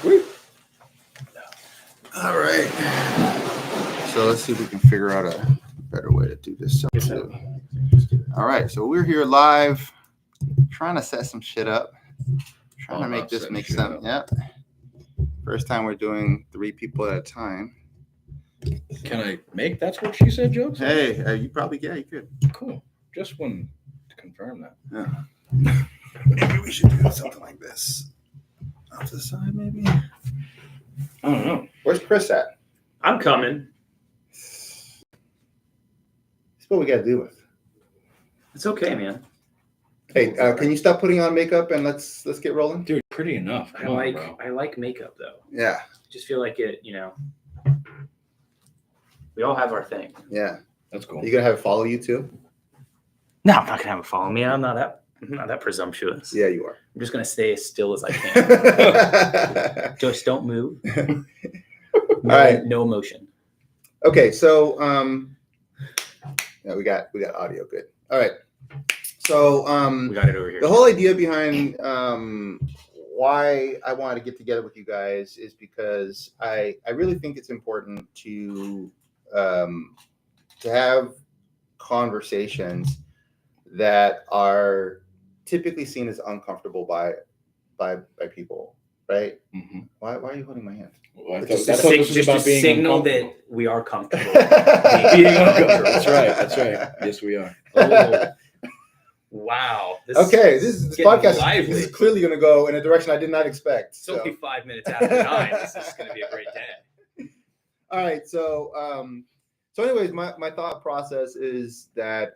Woo. All right. So let's see if we can figure out a better way to do this. All right. So we're here live, trying to set some shit up, trying to make this make sense. Yeah. First time we're doing 3 people at a time. Can I make that's what she said jokes? Hey, you probably, yeah, you could. Cool. Just wanted to confirm that. Yeah. Maybe we should do something like this. Off the side, maybe? I don't know. Where's Chris at? I'm coming. That's what we got to do with. It's okay, man. Hey, can you stop putting on makeup and let's get rolling? Dude, pretty enough. I like makeup though. Yeah. I just feel like it, we all have our thing. Yeah. That's cool. You gonna have it follow you too? No, I'm not gonna have it follow me. I'm not that presumptuous. Yeah, you are. I'm just gonna stay as still as I can. Just don't move. All right. No emotion. Okay, so yeah, we got audio. Good. All right. So we got it over here. The whole idea behind why I wanted to get together with you guys is because I really think it's important to have conversations that are typically seen as uncomfortable by people, right? Mm-hmm. Why are you holding my hand? Well, Just a signal that we are comfortable. Being uncomfortable. That's right. Yes, we are. Oh, wow. This podcast lively. This is clearly going to go in a direction I did not expect. It's only 5 minutes after 9. This is going to be a great day. All right. So anyways, my thought process is that,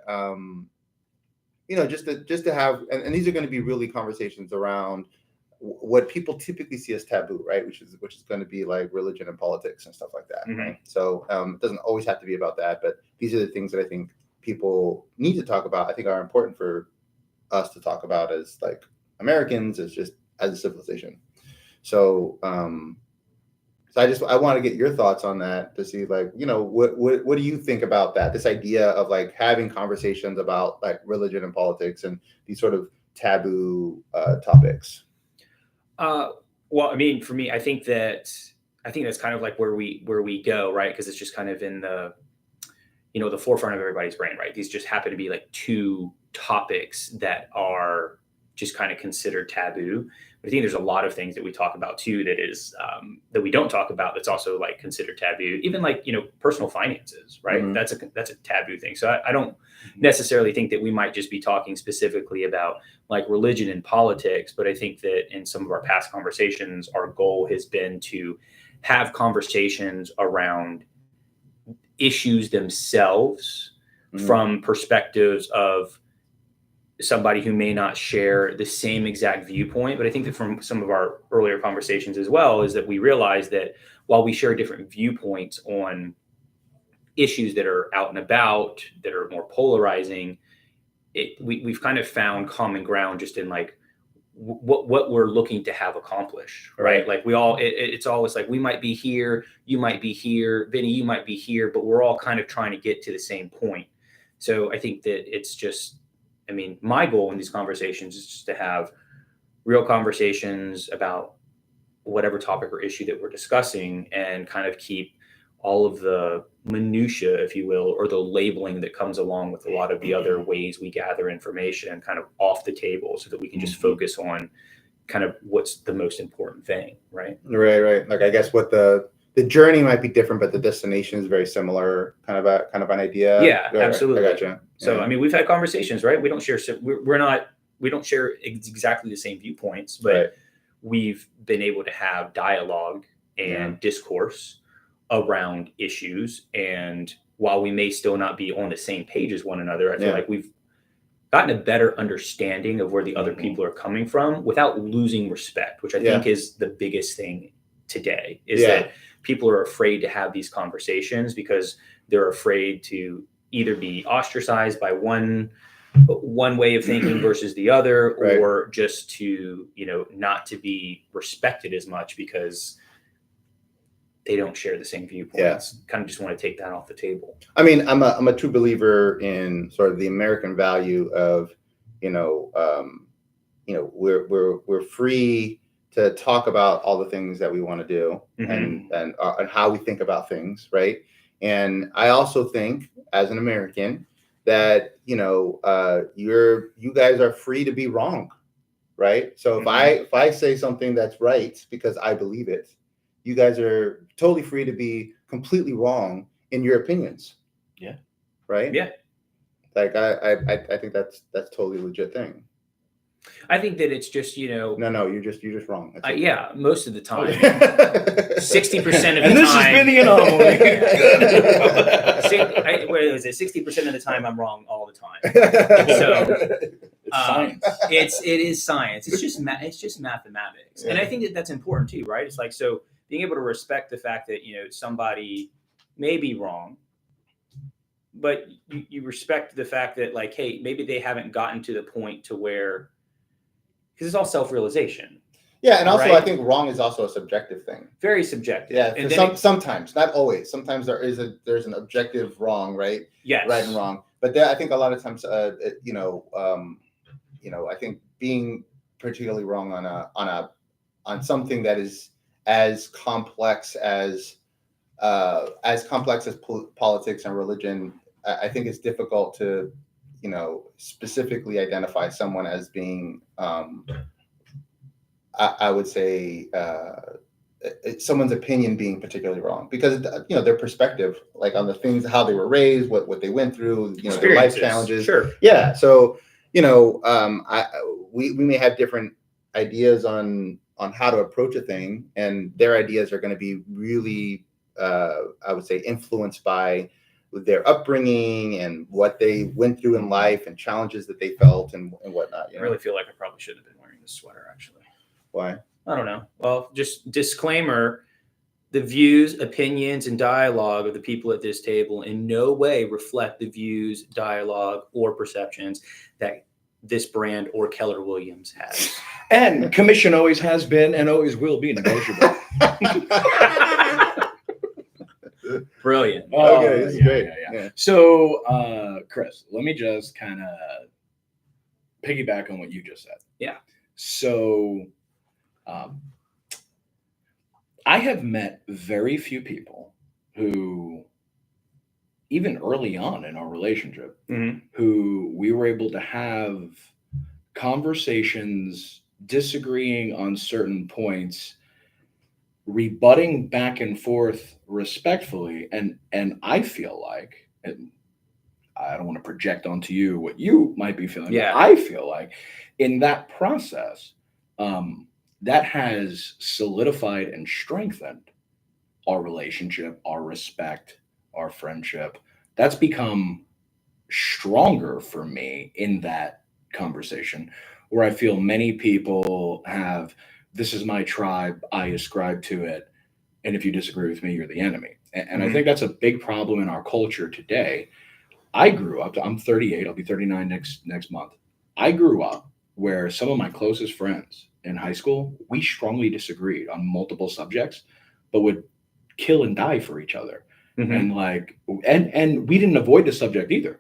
just to have, and these are going to be really conversations around what people typically see as taboo, right? Which is going to be like religion and politics and stuff like that. Mm-hmm. Right? So it doesn't always have to be about that, but these are the things that I think people need to talk about. I think are important for us to talk about as like Americans, as a civilization. So, I want to get your thoughts on that to see, like, what do you think about that? This idea of like having conversations about like religion and politics and these sort of taboo topics. Well, I mean, for me, I think that's kind of like where we go, right? Because it's just kind of in the, the forefront of everybody's brain, right? These just happen to be like 2 topics that are just kind of considered taboo. But I think there's a lot of things that we talk about too that is that we don't talk about that's also like considered taboo. Even like personal finances, right? Mm-hmm. That's a taboo thing. So I don't necessarily think that we might just be talking specifically about like religion and politics, but I think that in some of our past conversations, our goal has been to have conversations around issues themselves from perspectives of somebody who may not share the same exact viewpoint. But I think that from some of our earlier conversations as well is that we realize that while we share different viewpoints on issues that are out and about, that are more polarizing, we've kind of found common ground just in like what we're looking to have accomplished, right? Like we all, it's always like, we might be here, you might be here, Vinny, you might be here, but we're all kind of trying to get to the same point. So I think that it's just, my goal in these conversations is just to have real conversations about whatever topic or issue that we're discussing and kind of keep all of the minutia, if you will, or the labeling that comes along with a lot of the other ways we gather information kind of off the table so that we can just focus on kind of what's the most important thing, right? Right. Like, I guess what the journey might be different, but the destination is very similar, kind of an idea. Yeah, absolutely. I gotcha. So, we've had conversations, right? We don't share, we don't share exactly the same viewpoints, but we've been able to have dialogue and discourse around issues. And while we may still not be on the same page as one another, I feel like we've gotten a better understanding of where the other people are coming from without losing respect, which I think is the biggest thing today, is that people are afraid to have these conversations because they're afraid to either be ostracized by one way of thinking versus the other, or just to, not to be respected as much because they don't share the same viewpoints. Kind of just want to take that off the table. I'm a true believer in sort of the American value of, we're free to talk about all the things that we want to do Mhm. and how we think about things, right? And I also think, as an American, that you guys are free to be wrong, right? So if I say something that's right because I believe it, you guys are totally free to be completely wrong in your opinions. Yeah. Right. Yeah. Like I think that's totally a legit thing. I think that it's just, No, you're just wrong. That's it. yeah, most of the time. 60% of the time. And this has been the anomaly. What is it? 60% of the time I'm wrong all the time. So it's science. It is science. It's just mathematics. Yeah. And I think that that's important too, right? It's like, so being able to respect the fact that, somebody may be wrong, but you respect the fact that, like, hey, maybe they haven't gotten to the point to where, because it's all self-realization. Yeah, and also right? I think wrong is also a subjective thing. Very subjective. Yeah, and sometimes, not always. Sometimes there's an objective wrong, right? Yes. Right and wrong. But I think a lot of times, I think being particularly wrong on something that is as complex as politics and religion, I think it's difficult to, specifically identify someone as being, I would say, someone's opinion being particularly wrong, because their perspective, like on the things, how they were raised, what they went through, their life challenges. Sure. Yeah. So we may have different ideas on how to approach a thing, and their ideas are going to be really, I would say, influenced by their upbringing and what they went through in life and challenges that they felt and whatnot. I really feel like I probably should have been wearing this sweater, actually. Why? I don't know. Well, just disclaimer: the views, opinions, and dialogue of the people at this table in no way reflect the views, dialogue, or perceptions that this brand or Keller Williams has. And commission always has been and always will be negotiable. Brilliant. Okay, this is great. Yeah. So, Chris, let me just kind of piggyback on what you just said. Yeah. So, I have met very few people who, even early on in our relationship, who we were able to have conversations, disagreeing on certain points, rebutting back and forth respectfully, and I feel like, and I don't want to project onto you what you might be feeling, but I feel like in that process, that has solidified and strengthened our relationship, our respect, our friendship. That's become stronger for me in that conversation, where I feel many people have, this is my tribe, I ascribe to it, and if you disagree with me, you're the enemy. And I think that's a big problem in our culture today. I grew up, I'm 38, I'll be 39 next month. I grew up where some of my closest friends in high school, we strongly disagreed on multiple subjects, but would kill and die for each other. And we didn't avoid the subject either.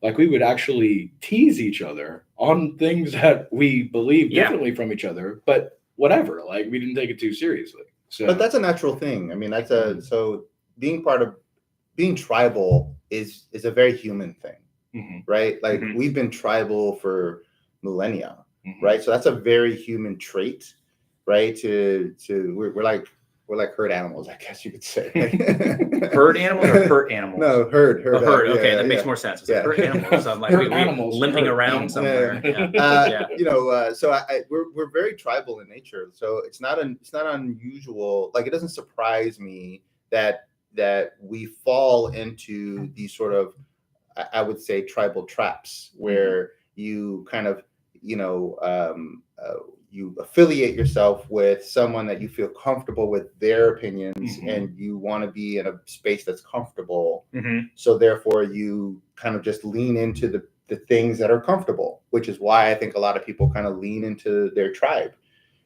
Like, we would actually tease each other on things that we believe differently from each other, but whatever, like, we didn't take it too seriously. So, but that's a natural thing. I mean, so being tribal is a very human thing, right? Like, we've been tribal for millennia, right? So that's a very human trait, right? We're like herd animals, I guess you could say. Herd animals or hurt animals? No, herd. Oh, herd. Okay, that makes more sense. It's like herd animals. So I'm like, animals limping around somewhere. So we're very tribal in nature. So it's not unusual. Like, it doesn't surprise me that we fall into these sort of, I would say, tribal traps where you kind of, you affiliate yourself with someone that you feel comfortable with their opinions, and you want to be in a space that's comfortable. So therefore you kind of just lean into the things that are comfortable, which is why I think a lot of people kind of lean into their tribe.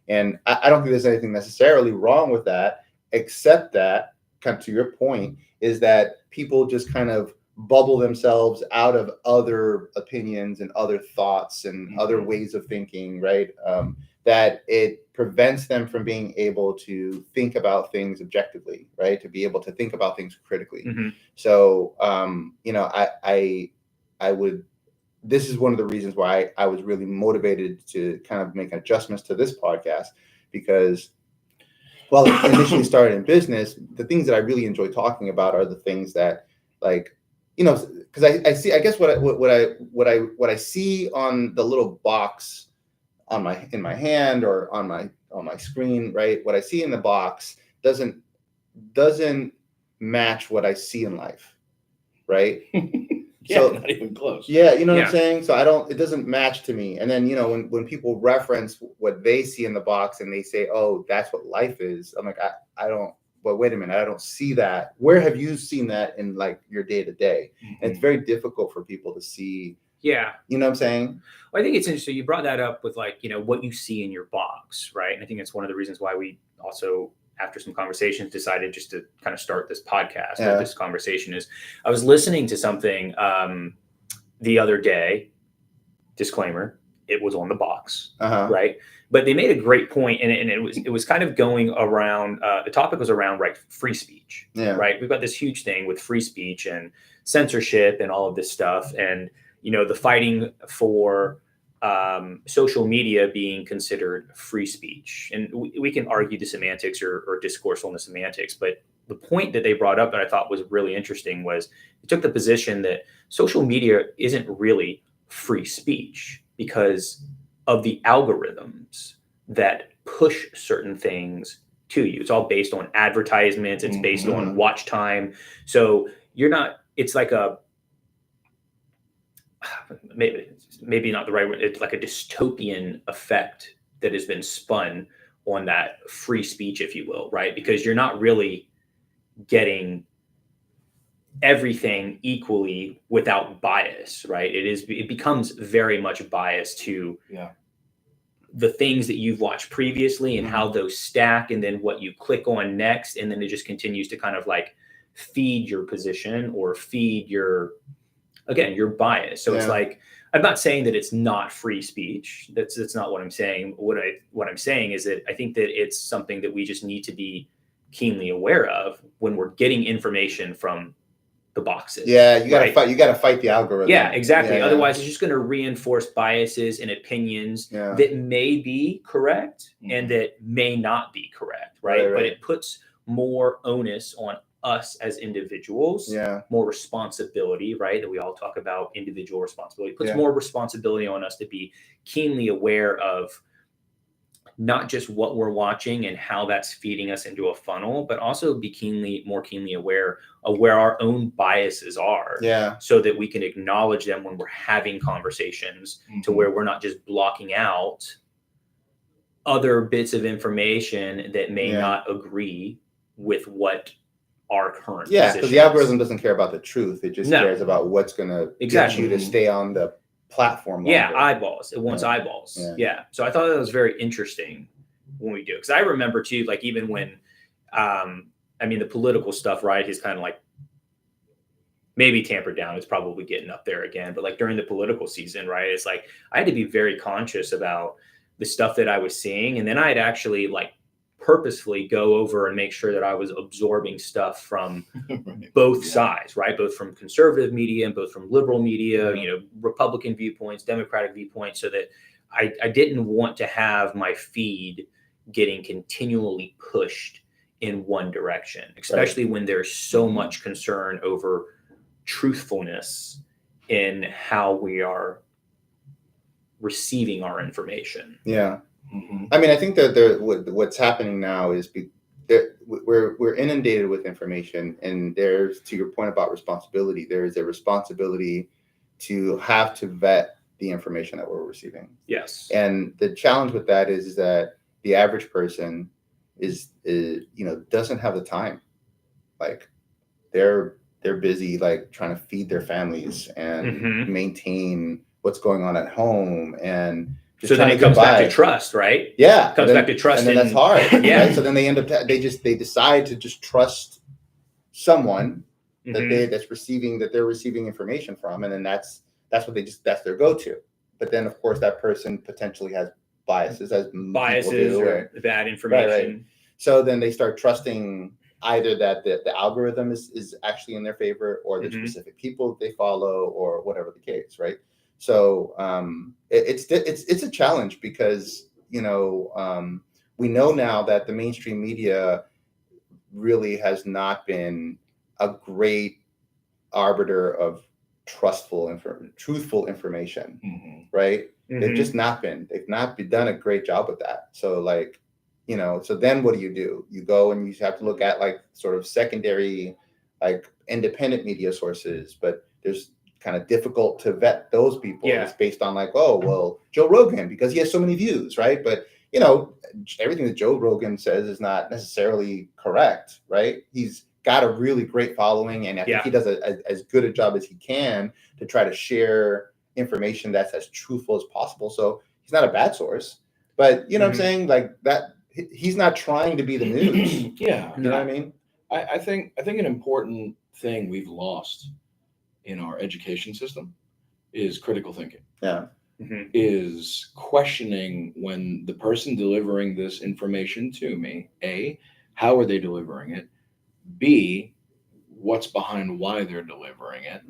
And I don't think there's anything necessarily wrong with that, except that, kind of to your point, is that people just kind of bubble themselves out of other opinions and other thoughts and other ways of thinking, right? that it prevents them from being able to think about things objectively, right? To be able to think about things critically. Mm-hmm. So, I would, this is one of the reasons why I was really motivated to kind of make adjustments to this podcast, because while it initially started in business, the things that I really enjoy talking about are the things that, like, because I see, I guess what I see on the little box in my hand or on my screen, right? What I see in the box doesn't match what I see in life, right? Yeah, So not even close. yeah, you know what Yeah. I'm saying? So it doesn't match to me. And then, when people reference what they see in the box and they say, oh, that's what life is, I'm like, I don't, but wait a minute, I don't see that. Where have you seen that in like your day to day? And it's very difficult for people to see. Yeah. You know what I'm saying? Well, I think it's interesting. You brought that up with like, what you see in your box, right? And I think it's one of the reasons why we also, after some conversations, decided just to kind of start this podcast or this conversation. Is I was listening to something the other day, disclaimer, it was on the box, right? But they made a great point, and it was kind of going around, the topic was around, right, free speech, right? We've got this huge thing with free speech and censorship and all of this stuff, and the fighting for social media being considered free speech. And we can argue the semantics or discourse on the semantics, but the point that they brought up that I thought was really interesting was they took the position that social media isn't really free speech because of the algorithms that push certain things to you. It's all based on advertisements. It's based on watch time. So it's like maybe not the right word. It's like a dystopian effect that has been spun on that free speech, if you will, right? Because you're not really getting everything equally without bias, right? It becomes very much biased to the things that you've watched previously and how those stack, and then what you click on next, and then it just continues to kind of like feed your position or feed your bias. So it's like, I'm not saying that it's not free speech. That's not what I'm saying. What I'm saying is that I think that it's something that we just need to be keenly aware of when we're getting information from the boxes. Yeah, you gotta fight the algorithm. Yeah, exactly. Yeah, Otherwise, it's just going to reinforce biases and opinions that may be correct and that may not be correct, right? But it puts more onus on us as individuals, more responsibility, right? That we all talk about individual responsibility. It puts more responsibility on us to be keenly aware of not just what we're watching and how that's feeding us into a funnel, but also be more keenly aware of where our own biases are, so that we can acknowledge them when we're having conversations, to where we're not just blocking out other bits of information that may not agree with what our current position because the algorithm doesn't care about the truth. It just cares about what's going to get you to stay on the platform longer. Eyeballs. It wants eyeballs. So I thought that was very interesting when we do it, because I remember too, like even when the political stuff, right, is kind of like maybe tampered down. It's probably getting up there again, but like during the political season, right, it's like I had to be very conscious about the stuff that I was seeing, and then I'd actually like purposefully go over and make sure that I was absorbing stuff from both sides, right? Both from conservative media and both from liberal media, Republican viewpoints, Democratic viewpoints, so that I didn't want to have my feed getting continually pushed in one direction, especially when there's so much concern over truthfulness in how we are receiving our information. I mean, I think that what's happening now is we're inundated with information, and there's, to your point about responsibility, there is a responsibility to have to vet the information that we're receiving. Yes. And the challenge with that is that the average person doesn't have the time. Like they're busy like trying to feed their families and maintain what's going on at home, and so then it comes back to trust, right? Yeah, it comes back to trust, and then that's hard. Right? So then they end up they decide to just trust someone that they're receiving information from, and then that's their go-to. But then of course that person potentially has biases, as biases people do, or bad information. So then they start trusting either that the algorithm is actually in their favor, or the specific people they follow, or whatever the case, right? So it's a challenge because we know now that the mainstream media really has not been a great arbiter of truthful information, right? They've just not been. They've not done a great job with that. So so then what do? You go and you have to look at like sort of secondary, like independent media sources, but there's kind of difficult to vet those people. Yeah. It's based on like, oh, well, Joe Rogan, because he has so many views, right? But everything that Joe Rogan says is not necessarily correct, right? He's got a really great following, and I think he does as good a job as he can to try to share information that's as truthful as possible. So he's not a bad source, but what I'm saying, like that. He's not trying to be the news. Yeah. You know what I mean? I think an important thing we've lost in our education system is critical thinking. Yeah. Is questioning when the person delivering this information to me, A, how are they delivering it? B, what's behind why they're delivering it?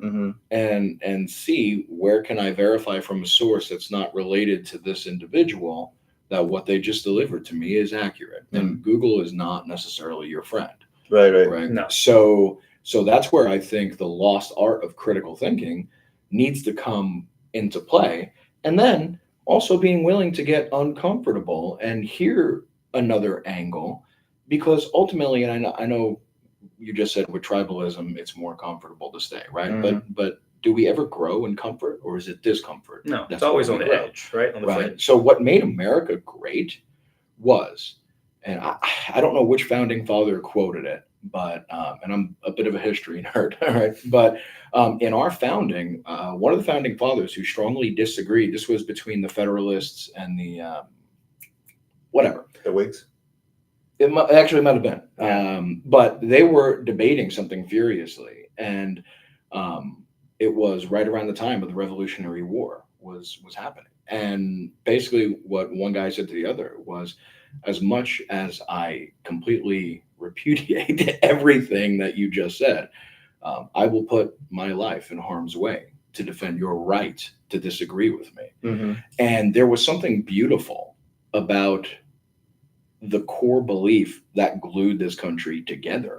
And C, where can I verify from a source that's not related to this individual that what they just delivered to me is accurate? And Google is not necessarily your friend. Right. No. So that's where I think the lost art of critical thinking needs to come into play. And then also being willing to get uncomfortable and hear another angle, because ultimately, and I know you just said with tribalism, it's more comfortable to stay, right? But do we ever grow in comfort, or is it discomfort? No, it's always on the edge, right? On the fringe. So what made America great was, and I don't know which founding father quoted it, but and I'm a bit of a history nerd, all right? But in our founding, one of the founding fathers who strongly disagreed, this was between the Federalists and the the Whigs. It actually might have been, but they were debating something furiously, and it was right around the time of the Revolutionary War was happening. And basically what one guy said to the other was, as much as I completely repudiate everything that you just said, I will put my life in harm's way to defend your right to disagree with me. And there was something beautiful about the core belief that glued this country together.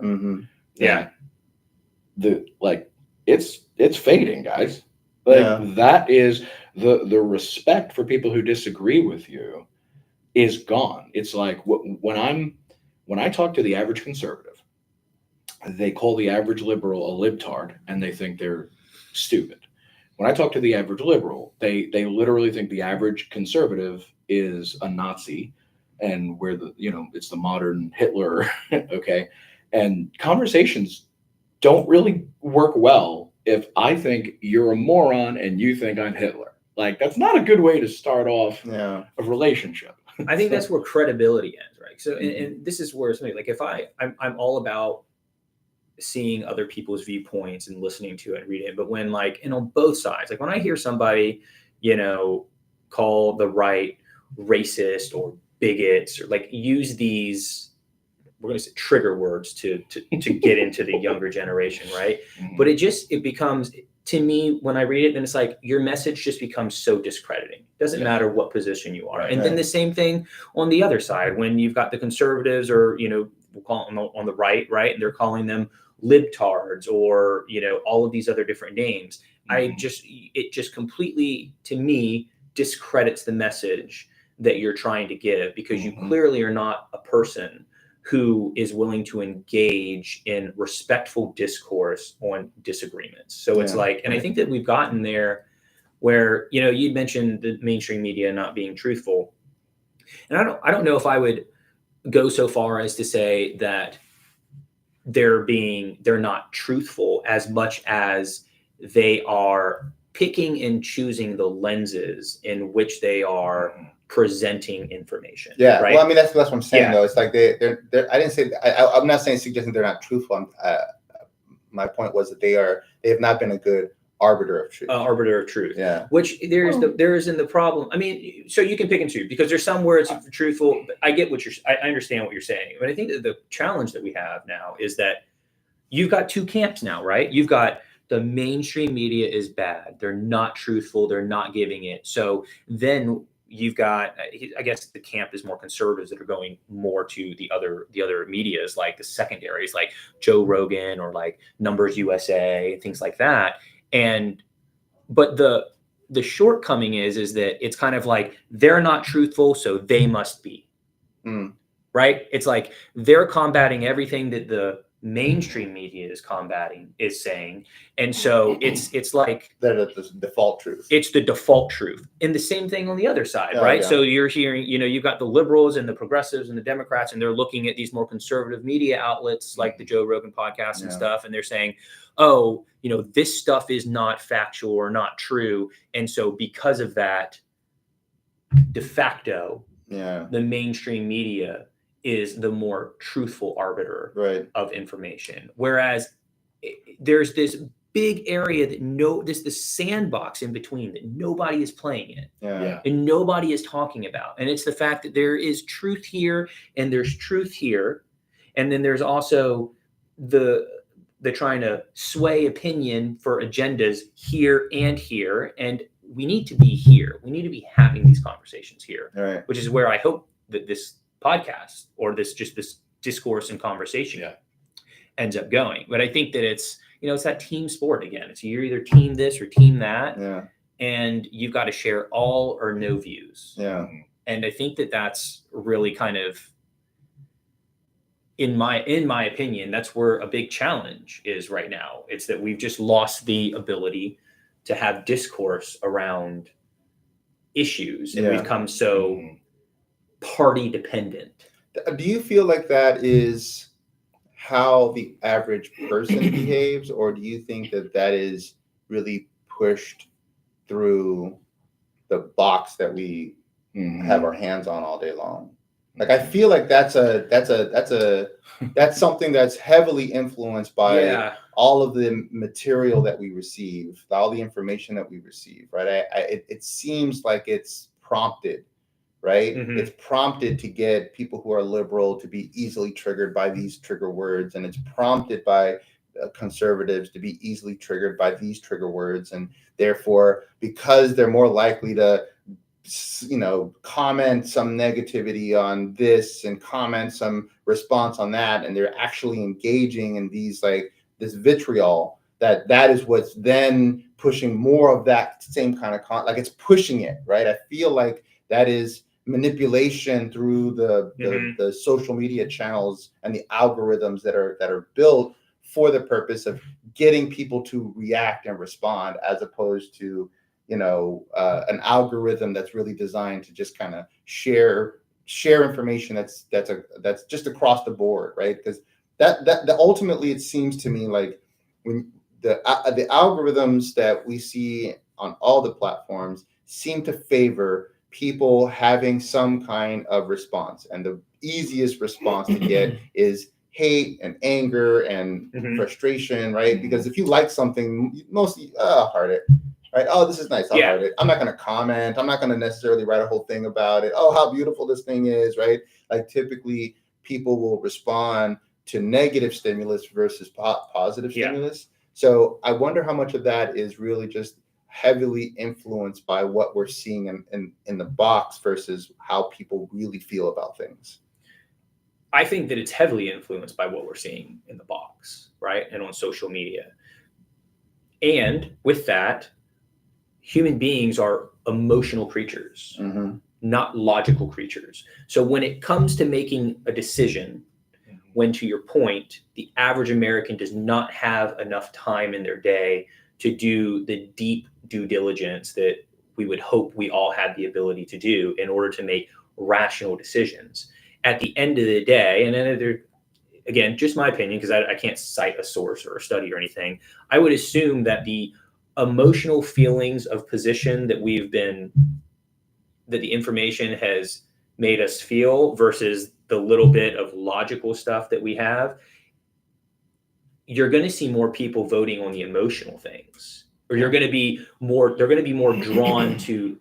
It's fading, guys. That is the respect for people who disagree with you is gone. It's like when I talk to the average conservative, they call the average liberal a libtard and they think they're stupid. When I talk to the average liberal, they literally think the average conservative is a Nazi and it's the modern Hitler. Okay. And conversations don't really work well if I think you're a moron and you think I'm Hitler. Like, that's not a good way to start off a relationship. I think that's where credibility ends, right? So, and this is where it's like, if I'm all about seeing other people's viewpoints and listening to it and reading it, but when on both sides, like when I hear somebody, call the right racist or bigots, or use these, we're going to say trigger words to get into the younger generation, right? But it becomes, to me, when I read it, then it's like your message just becomes so discrediting. Doesn't matter what position you are. And then the same thing on the other side, when you've got the conservatives or, we'll call them on the right, and they're calling them libtards or, all of these other different names. It just completely, to me, discredits the message that you're trying to give, because you clearly are not a person who is willing to engage in respectful discourse on disagreements. So it's and I think that we've gotten there where, you'd mentioned the mainstream media not being truthful. And I don't know if I would go so far as to say that they're not truthful as much as they are picking and choosing the lenses in which they are presenting information. Yeah. Right? Well, I mean, that's what I'm saying though. It's like they're I didn't say, I'm not suggesting they're not truthful. My point was that they have not been a good arbiter of truth. Arbiter of truth. Yeah. Which there isn't the problem. I mean, so you can pick and choose because there's some where it's truthful. But I get I understand what you're saying, but I think that the challenge that we have now is that you've got two camps now, right? You've got the mainstream media is bad. They're not truthful. They're not giving it. So then you've got, I guess the camp is more conservatives that are going more to the other medias, like the secondaries, like Joe Rogan or like Numbers USA, things like that. But the shortcoming is that it's kind of like they're not truthful, so they must be. Right? It's like they're combating everything that the mainstream media is saying, and so it's like that is the default truth. It's the default truth, and the same thing on the other side, right? Yeah. So you're hearing, you've got the liberals and the progressives and the Democrats, and they're looking at these more conservative media outlets like the Joe Rogan podcast and stuff, and they're saying, oh, this stuff is not factual or not true, and so because of that, de facto, the mainstream media is the more truthful arbiter of information. Whereas there's this big area that there's this sandbox in between that nobody is playing in and nobody is talking about. And it's the fact that there is truth here and there's truth here. And then there's also the trying to sway opinion for agendas here and here. And we need to be here. We need to be having these conversations here, which is where I hope that this podcast or this discourse and conversation ends up going. But I think that it's that team sport again. It's you're either team this or team that, and you've got to share all or no views. And I think that that's really kind of, in my opinion, that's where a big challenge is right now. It's that we've just lost the ability to have discourse around issues, and we've become so party dependent. Do you feel like that is how the average person behaves, or do you think that is really pushed through the box that we have our hands on all day long? Like, I feel like that's something that's heavily influenced by all of the material that we receive, all the information that we receive, right? It seems like it's prompted. Right? It's prompted to get people who are liberal to be easily triggered by these trigger words. And it's prompted by conservatives to be easily triggered by these trigger words. And therefore, because they're more likely to, comment some negativity on this and comment some response on that, and they're actually engaging in these, like, this vitriol, that is what's then pushing more of that same kind of like it's pushing it, right? I feel like that is manipulation through the social media channels and the algorithms that are built for the purpose of getting people to react and respond, as opposed to an algorithm that's really designed to just kind of share information that's just across the board, right? Because that ultimately, it seems to me like when the algorithms that we see on all the platforms seem to favor people having some kind of response, and the easiest response to get is hate and anger and frustration, right? Because if you like something, mostly heart it, right? Oh, this is nice, I'll heart it. I'm not going to comment. I'm not going to necessarily write a whole thing about it. Oh, how beautiful this thing is, right? Like, typically people will respond to negative stimulus versus positive stimulus. So I wonder how much of that is really just heavily influenced by what we're seeing in the box versus how people really feel about things. I think that it's heavily influenced by what we're seeing in the box, right? And on social media. And with that, human beings are emotional creatures, not logical creatures. So when it comes to making a decision, when, to your point, the average American does not have enough time in their day to do the deep due diligence that we would hope we all had the ability to do in order to make rational decisions. At the end of the day, and then again, just my opinion, because I can't cite a source or a study or anything, I would assume that the emotional feelings of position that the information has made us feel versus the little bit of logical stuff that we have, you're going to see more people voting on the emotional things or you're going to be more. They're going to be more drawn to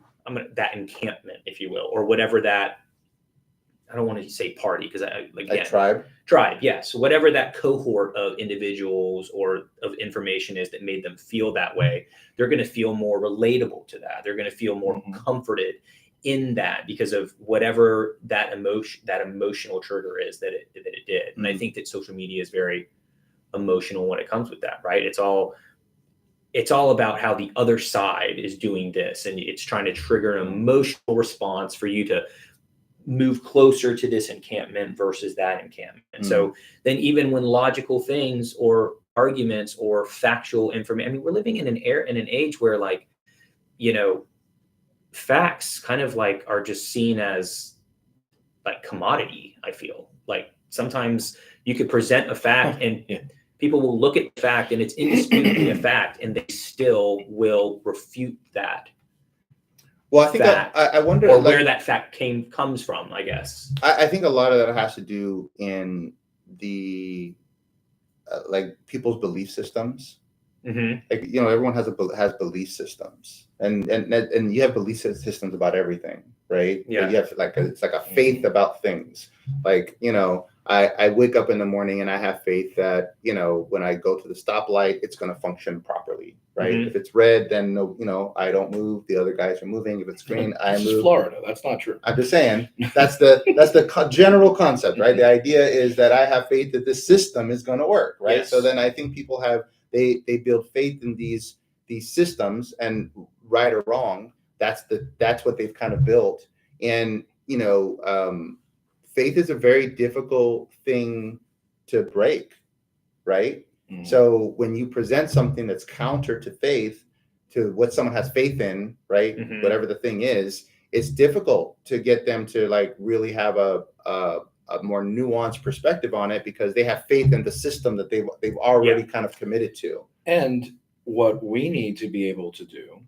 that encampment, if you will, or whatever that. I don't want to say party because like tribe. Yes, whatever that cohort of individuals or of information is that made them feel that way, they're going to feel more relatable to that. They're going to feel more comforted in that because of whatever that emotional trigger is that it did. And I think that social media is very emotional when it comes with that, right? It's all about how the other side is doing this, and it's trying to trigger an emotional response for you to move closer to this encampment versus that encampment. So then even when logical things or arguments or factual information, I mean, we're living in an age where, like, you know, facts kind of like are just seen as like commodity. I feel like sometimes you could present a fact and people will look at the fact and it's indisputably a fact, and they still will refute that. Well, I think I wonder, or where that fact comes from, I guess. I think a lot of that has to do in the like people's belief systems. Like, you know, everyone has belief systems, and you have belief systems about everything, right? Yeah. Like you have it's like a faith about things. Like, you know, I wake up in the morning and I have faith that, you know, when I go to the stoplight, it's going to function properly, right? If it's red, then no, you know, I don't move. The other guys are moving. If it's green, I move. This is Florida. That's not true. I'm just saying that's the general concept, right? The idea is that I have faith that this system is going to work, right? Yes. So then I think people have they build faith in these systems, and right or wrong, that's what they've kind of built. And, you know, faith is a very difficult thing to break, right? So when you present something that's counter to faith, to what someone has faith in, right? Whatever the thing is, it's difficult to get them to like really have a more nuanced perspective on it, because they have faith in the system that they've already kind of committed to. And what we need to be able to do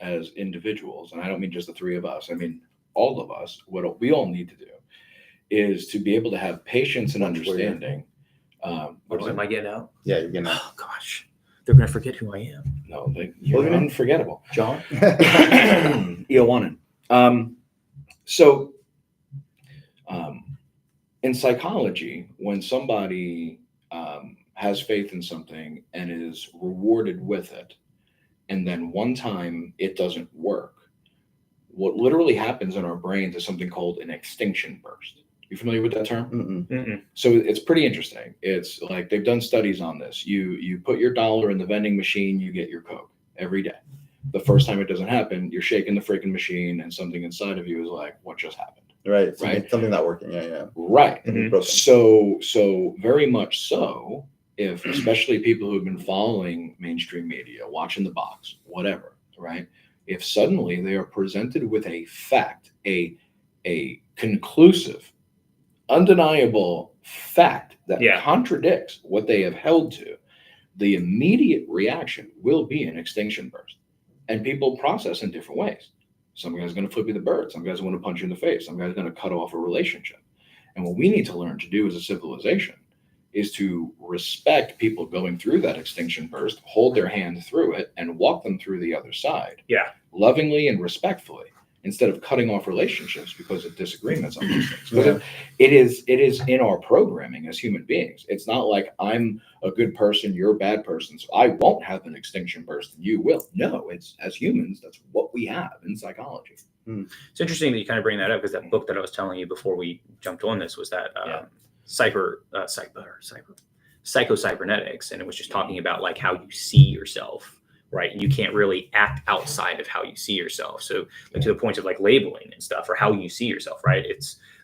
as individuals, and I don't mean just the three of us, I mean all of us, what we all need to do is to be able to have patience and understanding. Am I getting out? Yeah, you're getting out. Oh gosh, they're gonna forget who I am. No, you're unforgettable, John. Iowanan. So in psychology, when somebody has faith in something and is rewarded with it, and then one time it doesn't work, what literally happens in our brains is something called an extinction burst. You familiar with that term? So it's pretty interesting. It's like they've done studies on this. You put your $1 in the vending machine, you get your Coke every day. The first time it doesn't happen, you're shaking the freaking machine, and something inside of you is like, what just happened? Right. Something not working. Yeah. Right. So very much so, if especially people who've been following mainstream media, watching the box, whatever, right? If suddenly they are presented with a fact, a conclusive, undeniable fact that contradicts what they have held to, the immediate reaction will be an extinction burst. And people process in different ways. Some guy's going to flip you the bird. Some guys want to punch you in the face. Some guy's going to cut off a relationship. And what we need to learn to do as a civilization is to respect people going through that extinction burst, hold their hand through it, and walk them through the other side. Yeah. Lovingly and respectfully, instead of cutting off relationships because of disagreements on these things. Because it is in our programming as human beings. It's not like I'm a good person, you're a bad person, so I won't have an extinction burst and you will. No, it's as humans, that's what we have in psychology. It's interesting that you kind of bring that up, because that book that I was telling you before we jumped on this was that psycho-cybernetics, and it was just talking about like how you see yourself, right? And you can't really act outside of how you see yourself. So like to the point of like labeling and stuff, or how you see yourself, right?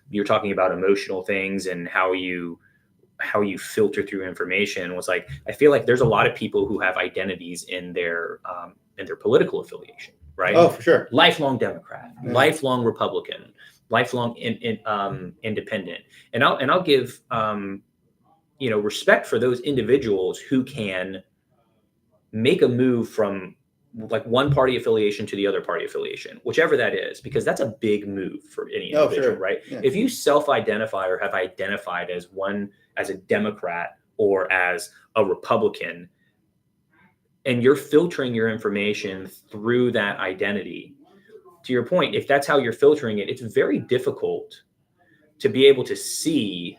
You're talking about emotional things and how you filter through information. Was like, I feel like there's a lot of people who have identities in their political affiliation, right? Oh, for sure. Lifelong Democrat, lifelong Republican, lifelong independent. And I'll give respect for those individuals who can make a move from like one party affiliation to the other party affiliation, whichever that is, because that's a big move for any individual, right? Yeah. If you self-identify or have identified as a Democrat or as a Republican, and you're filtering your information through that identity. To your point, if that's how you're filtering it, it's very difficult to be able to see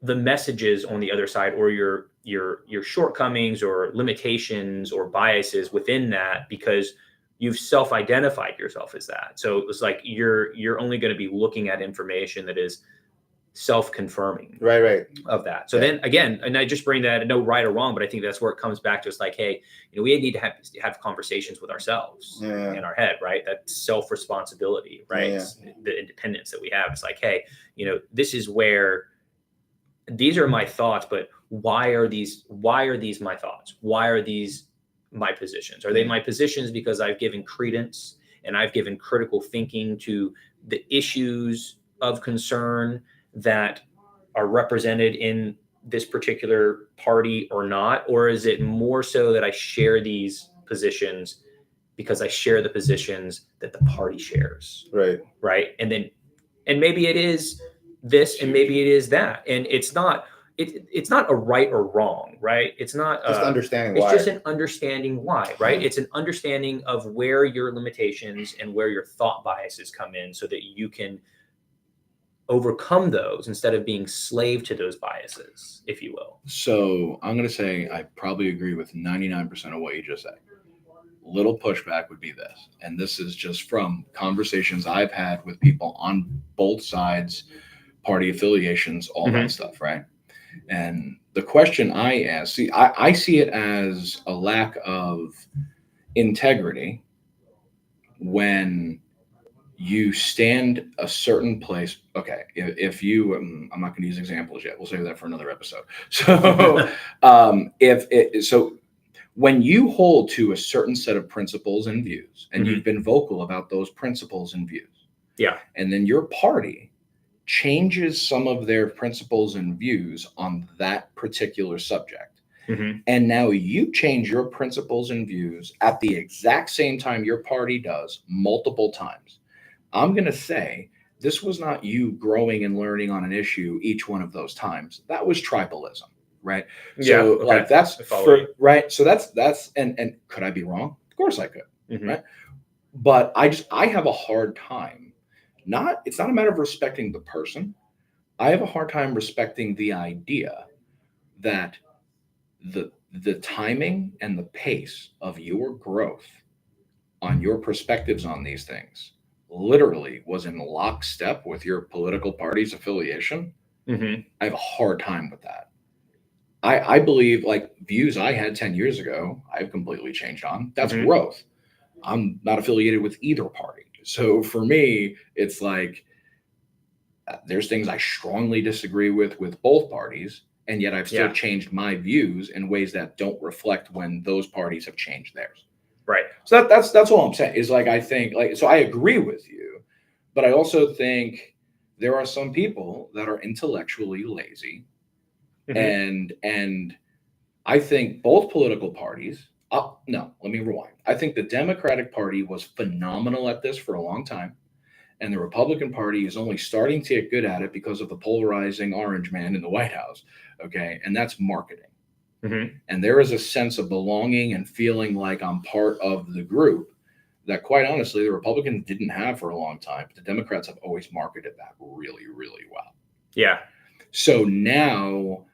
the messages on the other side, or your shortcomings or limitations or biases within that, because you've self-identified yourself as that. So it's like you're only going to be looking at information that is self-confirming Right. of that. So then again, and I just bring that, no right or wrong, but I think that's where it comes back to. It's like, hey, we need to have conversations with ourselves in our head, right? That self-responsibility, right? The independence that we have. It's like, hey, this is where these are my thoughts, but why are these my thoughts? Why are these my positions? Are they my positions because I've given credence and I've given critical thinking to the issues of concern that are represented in this particular party or not? Or is it more so that I share these positions because I share the positions that the party shares? Right. And maybe it is this, and maybe it is that. And it's not a right or wrong, right? It's not just understanding why. It's just an understanding why, right? It's an understanding of where your limitations and where your thought biases come in, so that you can overcome those instead of being slave to those biases, if you will. So I'm going to say I probably agree with 99% of what you just said. Little pushback would be this, and this is just from conversations I've had with people on both sides, party affiliations, all that stuff, right? And the question I ask, I see it as a lack of integrity when you stand a certain place. Okay, if you, I'm not going to use examples yet. We'll save that for another episode. So, so when you hold to a certain set of principles and views, and you've been vocal about those principles and views, and then your party changes some of their principles and views on that particular subject, and now you change your principles and views at the exact same time your party does multiple times, I'm going to say this was not you growing and learning on an issue each one of those times. That was tribalism, right? So like that's right. So that's and could I be wrong? Of course I could, right? But I have a hard time. It's not a matter of respecting the person. I have a hard time respecting the idea that the timing and the pace of your growth on your perspectives on these things literally was in lockstep with your political party's affiliation. I have a hard time with that. I believe like views I had 10 years ago, I've completely changed on. That's growth. I'm not affiliated with either party. So for me, it's like there's things I strongly disagree with both parties, and yet I've still changed my views in ways that don't reflect when those parties have changed theirs. Right. So that's all I'm saying is like, I think like, so I agree with you, but I also think there are some people that are intellectually lazy. And I think both political parties, no, let me rewind. I think the Democratic Party was phenomenal at this for a long time. And the Republican Party is only starting to get good at it because of the polarizing orange man in the White House. Okay. And that's marketing. And there is a sense of belonging and feeling like I'm part of the group that, quite honestly, the Republicans didn't have for a long time. But the Democrats have always marketed that really, really well. Yeah. So now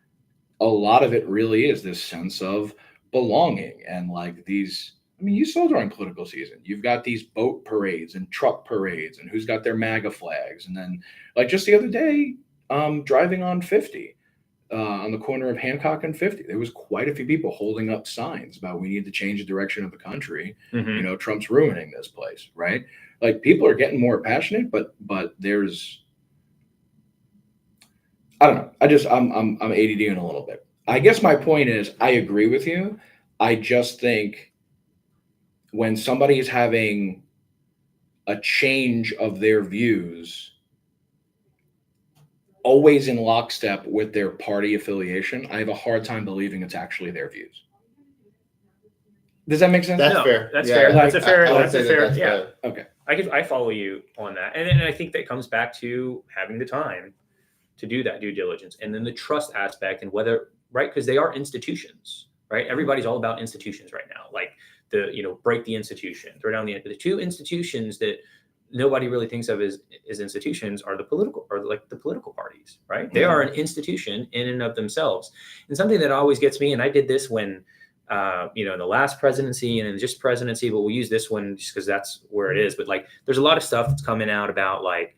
a lot of it really is this sense of belonging and like these. I mean, you saw during political season, you've got these boat parades and truck parades and who's got their MAGA flags. And then like just the other day, driving on 50. On the corner of Hancock and 50, there was quite a few people holding up signs about we need to change the direction of the country. Trump's ruining this place, right? Like people are getting more passionate, but there's, I don't know. I'm ADD in a little bit. I guess my point is I agree with you. I just think when somebody is having a change of their views, always in lockstep with their party affiliation, I have a hard time believing it's actually their views. Does that make sense? That's fair. That's fair. That's a fair. That's a fair. Yeah. Okay. I follow you on that, and I think that comes back to having the time to do that due diligence, and then the trust aspect, and whether right because they are institutions, right? Everybody's all about institutions right now. Like break the institution, throw down the two institutions that nobody really thinks of as institutions are the political parties, right? They are an institution in and of themselves. And something that always gets me, and I did this when, in the last presidency and in just presidency, but we'll use this one just because that's where it is. But like, there's a lot of stuff that's coming out about like,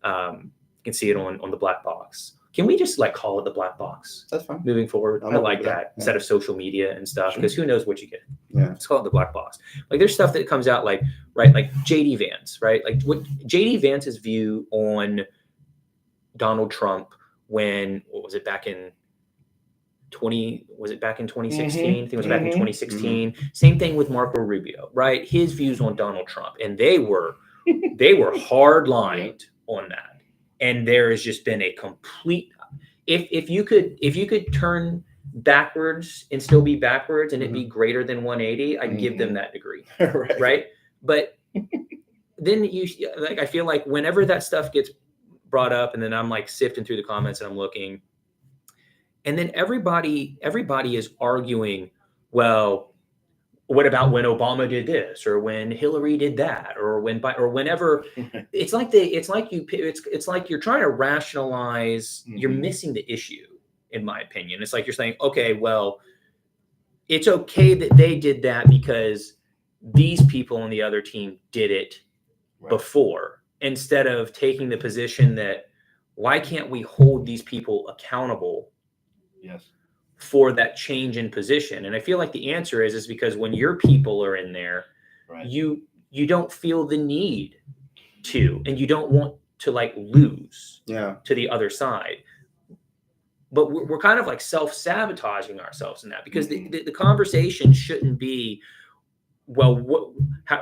you can see it on the black box. Can we just like call it the black box? That's fine. Moving forward, I like that instead of social media and stuff, because who knows what you get. Yeah, let's call it the black box. Like there's stuff that comes out like JD Vance, right? Like what JD Vance's view on Donald Trump what was it back in 2016? I think it was back in 2016. Same thing with Marco Rubio, right? His views on Donald Trump, and they were hard lined on that. And there has just been a complete, if you could turn backwards and still be backwards and it be greater than 180, I'd give them that degree. Right. But then I feel like whenever that stuff gets brought up, and then I'm like sifting through the comments and I'm looking, and then everybody is arguing, well, what about when Obama did this, or when Hillary did that, or whenever? It's like you're trying to rationalize. You're missing the issue, in my opinion. It's like you're saying, okay, well, it's okay that they did that because these people on the other team did it before, instead of taking the position that why can't we hold these people accountable? Yes. For that change in position. And I feel like the answer is because when your people are in there, you don't feel the need to, and you don't want to like lose to the other side. But we're kind of like self-sabotaging ourselves in that, because the conversation shouldn't be, well,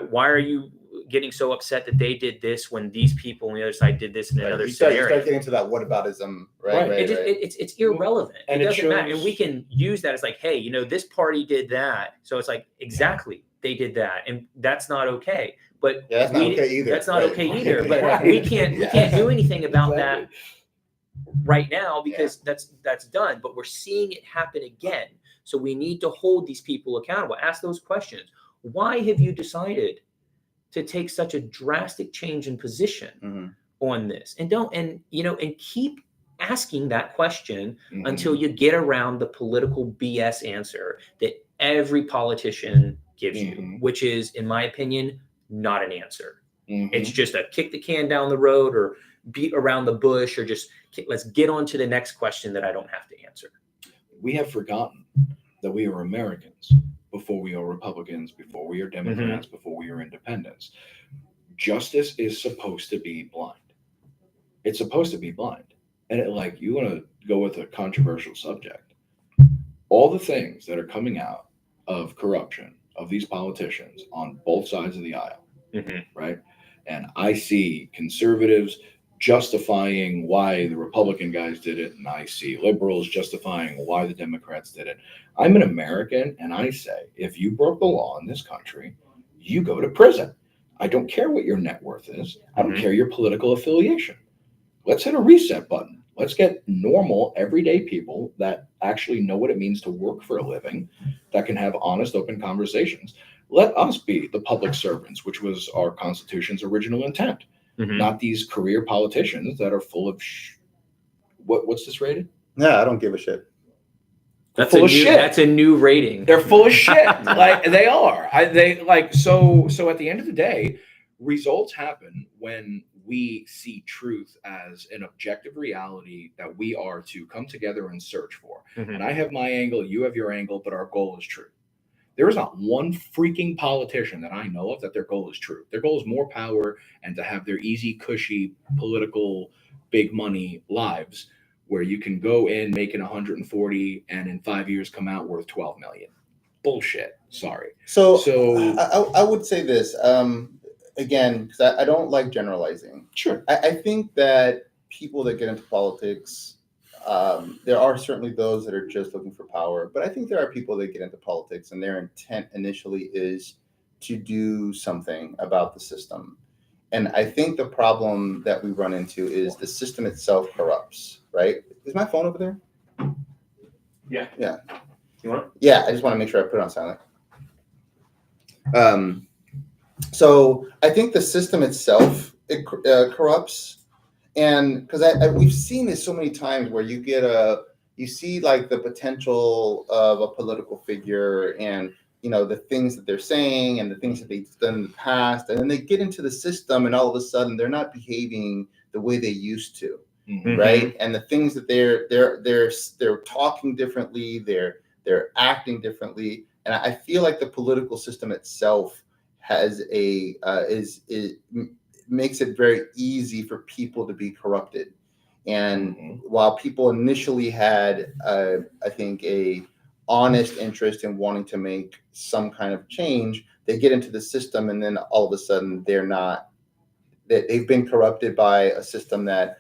why are you getting so upset that they did this when these people on the other side did this in another scenario? You start getting into that whataboutism, right? It's irrelevant. And it doesn't matter. And we can use that as like, hey, this party did that. So it's like, exactly, they did that. And that's not okay. But that's not okay either. That's not okay either. But we can't do anything about that right now, because that's done. But we're seeing it happen again. So we need to hold these people accountable. Ask those questions. Why have you decided to take such a drastic change in position on this? And keep asking that question until you get around the political BS answer that every politician gives you, which is, in my opinion, not an answer. It's just a kick the can down the road or beat around the bush, or just let's get on to the next question that I don't have to answer. We have forgotten that we are Americans before we are Republicans, before we are Democrats, before we are independents. Justice is supposed to be blind. It's supposed to be blind. And you want to go with a controversial subject. All the things that are coming out of corruption of these politicians on both sides of the aisle, right? And I see conservatives justifying why the Republican guys did it, and I see liberals justifying why the Democrats did it. I'm an American, and I say, if you broke the law in this country, you go to prison. I don't care what your net worth is. I don't care your political affiliation. Let's hit a reset button. Let's get normal, everyday people that actually know what it means to work for a living, that can have honest, open conversations. Let us be the public servants, which was our Constitution's original intent, not these career politicians that are full of what's this rated? Yeah, I don't give a shit. That's a new rating. They're full of shit. They are. So at the end of the day, results happen when we see truth as an objective reality that we are to come together and search for. And I have my angle, you have your angle, but our goal is true. There is not one freaking politician that I know of that their goal is true. Their goal is more power and to have their easy, cushy, political, big money lives where you can go in making 140 and in 5 years come out worth 12 million. Bullshit. Sorry. So I would say this, again, because I don't like generalizing. Sure. I think that people that get into politics, there are certainly those that are just looking for power, but I think there are people that get into politics and their intent initially is to do something about the system. And I think the problem that we run into is the system itself corrupts, right? Is my phone over there? Yeah. Yeah. You want? Yeah, I just want to make sure I put it on silent. So I think the system itself corrupts, and because we've seen this so many times where you see like the potential of a political figure and the things that they're saying and the things that they've done in the past, and then they get into the system and all of a sudden they're not behaving the way they used to, right? And the things that they're talking differently, they're acting differently, and I feel like the political system itself has makes it very easy for people to be corrupted. And while people initially had, I think, a honest interest in wanting to make some kind of change, they get into the system, and then all of a sudden they've been corrupted by a system that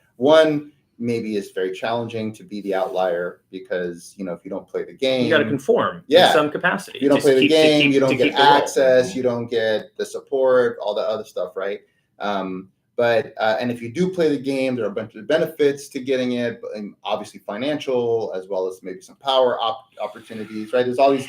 maybe is very challenging to be the outlier, because if you don't play the game, you got to conform in some capacity. If you don't play the game, you don't get access, you don't get the support, all the other stuff, right? But if you do play the game, there are a bunch of benefits to getting it, and obviously financial, as well as maybe some power opportunities, right? There's all these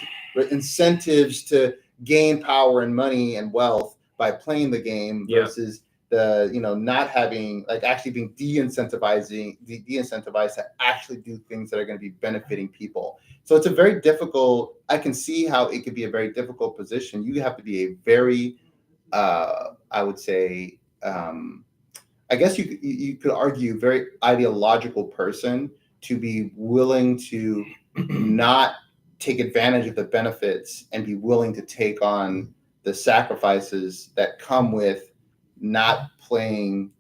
incentives to gain power and money and wealth by playing the game versus the not having, like, actually being de-incentivized to actually do things that are going to be benefiting people. So it's a very difficult, I can see how it could be a very difficult position. You have to be a very I would say I guess you could argue very ideological person to be willing to not take advantage of the benefits and be willing to take on the sacrifices that come with not playing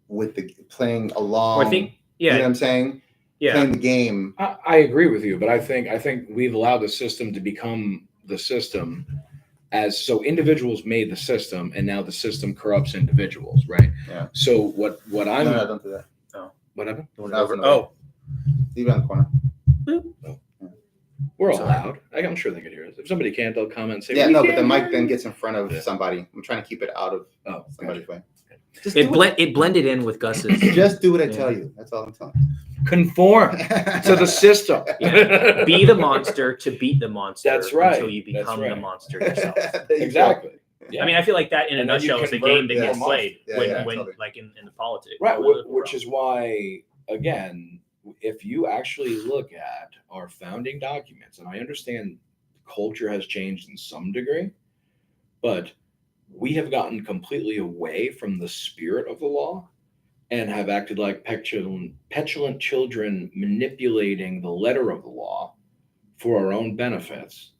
along. Well, I think, you know what I'm saying? Playing the game. I agree with you, but I think we've allowed the system to become the system. So individuals made the system, and now the system corrupts individuals, right? Yeah. So what I'm No, don't do that. Oh. What happened? Leave it on the corner. Oh. We're all loud. I'm sure they could hear us. If somebody can't, they'll comment and say, yeah, no, but the mic then gets in front of somebody. I'm trying to keep it out of somebody's way. It blended in with Gus's. Just do what I tell you. That's all I'm telling you. Conform to the system. Yeah. Be the monster to beat the monster. That's right. Until you become the monster yourself. Exactly. Yeah. I mean, I feel like that in a nutshell is the game that gets played when like in the politics. Right. Which is why, again, if you actually look at our founding documents, and I understand culture has changed in some degree, but we have gotten completely away from the spirit of the law and have acted like petulant children, manipulating the letter of the law for our own benefits,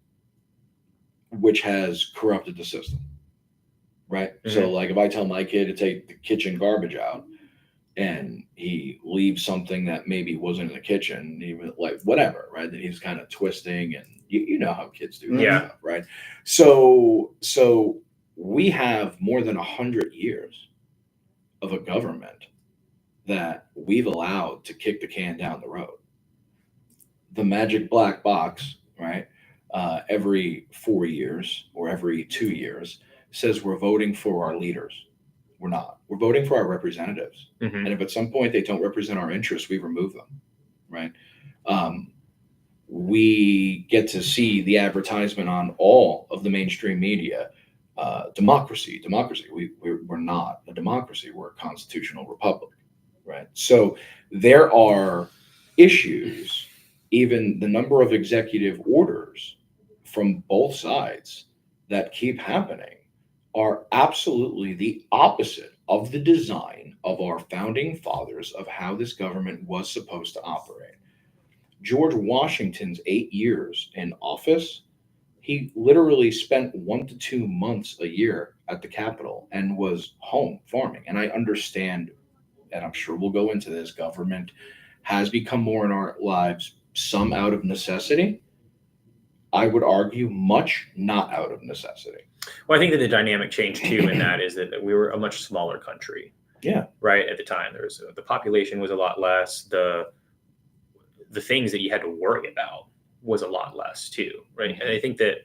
which has corrupted the system, right? Mm-hmm. So, like, if I tell my kid to take the kitchen garbage out and he leaves something that maybe wasn't in the kitchen, even like whatever, right? That he's kind of twisting, and you know how kids do that stuff, right? So we have more than 100 years of a government that we've allowed to kick the can down the road. The magic black box, right? Every 4 years or every 2 years says we're voting for our leaders. We're not. We're voting for our representatives. Mm-hmm. And if at some point they don't represent our interests, we remove them, right? We get to see the advertisement on all of the mainstream media. Democracy. We're not a democracy. We're a constitutional republic, right? So there are issues, even the number of executive orders from both sides that keep happening are absolutely the opposite of the design of our founding fathers of how this government was supposed to operate. George Washington's 8 years in office, he literally spent 1 to 2 months a year at the Capitol and was home farming. And I understand, and I'm sure we'll go into this, government has become more in our lives, some out of necessity. I would argue much not out of necessity. Well, I think that the dynamic change too in that is that we were a much smaller country. Yeah. Right. At the time, the population was a lot less. The things that you had to worry about was a lot less too. Right. And I think that,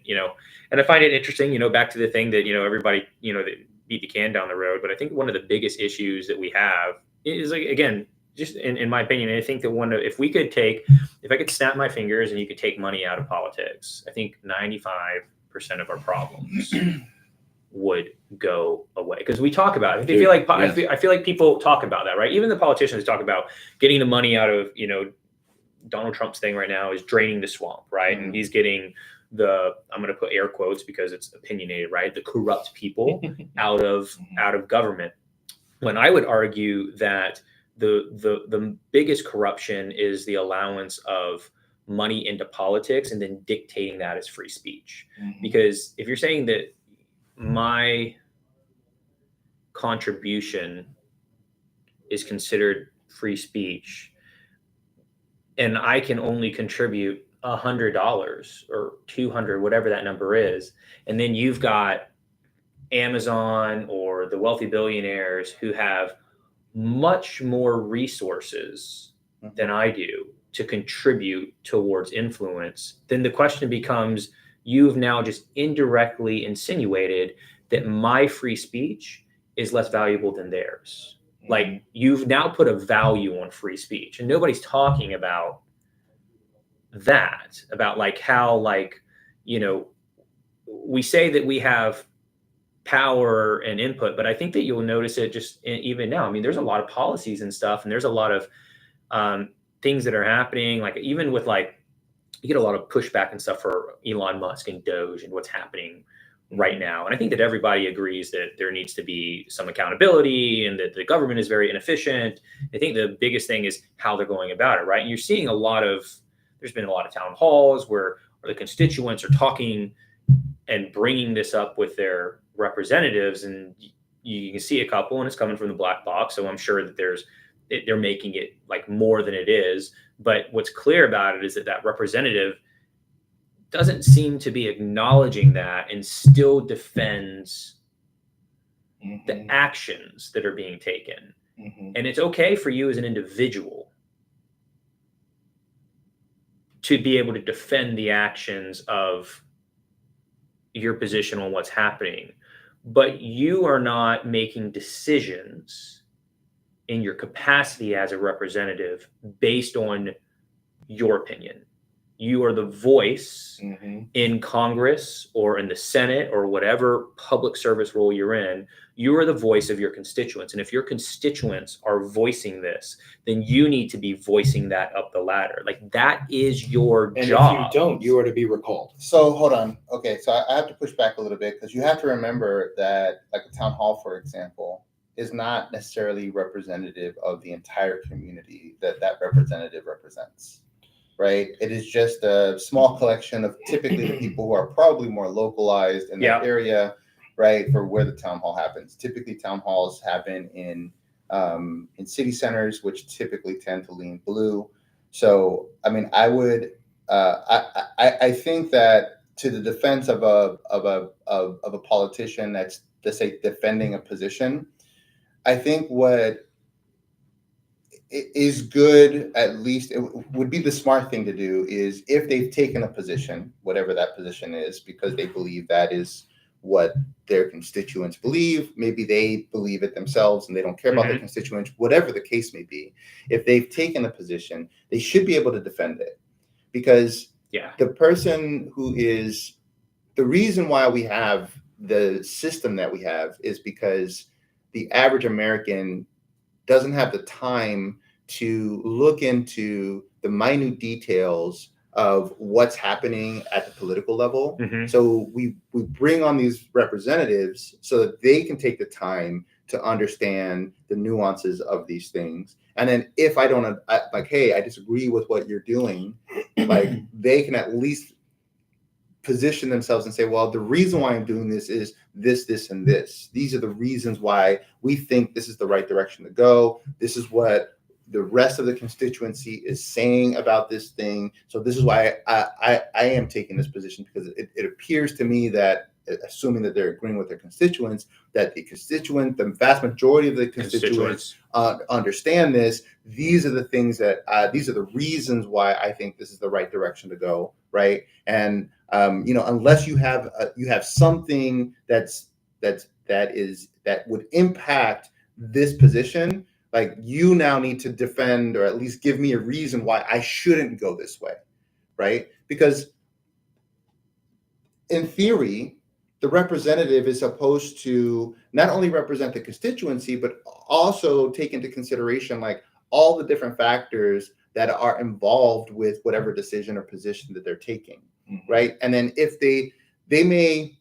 and I find it interesting, back to the thing that, everybody, that beat the can down the road. But I think one of the biggest issues that we have is, like, again, just in my opinion, I think that if I could snap my fingers and you could take money out of politics, I think 95% of our problems would go away, because we talk about it. I feel like people talk about that, right? Even the politicians talk about getting the money out of, Donald Trump's thing right now is draining the swamp, right? And he's getting I'm going to put air quotes because it's opinionated, right? The corrupt people out of government. When I would argue that the biggest corruption is the allowance of money into politics and then dictating that as free speech. Because if you're saying that my contribution is considered free speech, and I can only contribute $100 or $200, whatever that number is, and then you've got Amazon or the wealthy billionaires who have much more resources than I do to contribute towards influence, then the question becomes, you've now just indirectly insinuated that my free speech is less valuable than theirs. Like, you've now put a value on free speech, and nobody's talking about that, about like how, like, we say that we have power and input, but I think that you'll notice it just even now. I mean, there's a lot of policies and stuff, and there's a lot of things that are happening. Like, even with, like, you get a lot of pushback and stuff for Elon Musk and Doge and what's happening right now. And I think that everybody agrees that there needs to be some accountability and that the government is very inefficient. I think the biggest thing is how they're going about it, right? And you're seeing there's been a lot of town halls where the constituents are talking and bringing this up with their representatives, and you can see a couple, and it's coming from the black box. So I'm sure that they're making it like more than it is. But what's clear about it is that representative doesn't seem to be acknowledging that, and still defends the actions that are being taken. And it's okay for you as an individual to be able to defend the actions of your position on what's happening, but you are not making decisions in your capacity as a representative based on your opinion. You are the voice in Congress or in the Senate or whatever public service role you're in. You are the voice of your constituents. And if your constituents are voicing this, then you need to be voicing that up the ladder. Like, that is your job. If you don't, you are to be recalled. So hold on. Okay, so I have to push back a little bit, because you have to remember that, like, a town hall, for example, is not necessarily representative of the entire community that representative represents. Right? It is just a small collection of typically the people who are probably more localized in that area, right, for where the town hall happens. Typically, town halls happen in city centers, which typically tend to lean blue. So, I mean, I would, I think that, to the defense of a politician that's, let's say, defending a position, I think what is good, at least it would be the smart thing to do, is if they've taken a position, whatever that position is, because they believe that is what their constituents believe, maybe they believe it themselves and they don't care about their constituents, whatever the case may be, if they've taken a position, they should be able to defend it. Because the person who is, the reason why we have the system that we have is because the average American doesn't have the time to look into the minute details of what's happening at the political level. So we bring on these representatives so that they can take the time to understand the nuances of these things. And then if I don't, like, hey, I disagree with what you're doing, like, they can at least position themselves and say, well, the reason why I'm doing this is this, and this. These are the reasons why we think this is the right direction to go. This is what the rest of the constituency is saying about this thing. So this is why I am taking this position, because it appears to me that, assuming that they're agreeing with their constituents, that the vast majority of the constituents understand this. These are the things that, these are the reasons why I think this is the right direction to go, right? And unless you have something that would impact this position, Like, you now need to defend, or at least give me a reason why I shouldn't go this way, right? Because in theory, the representative is supposed to not only represent the constituency, but also take into consideration like all the different factors that are involved with whatever decision or position that they're taking, right? And then if they may,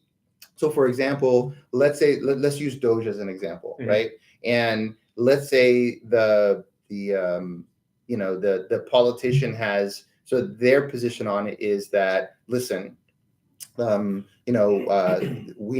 so for example, let's use Doge as an example, right? And let's say the politician has, so their position on it is that, listen, we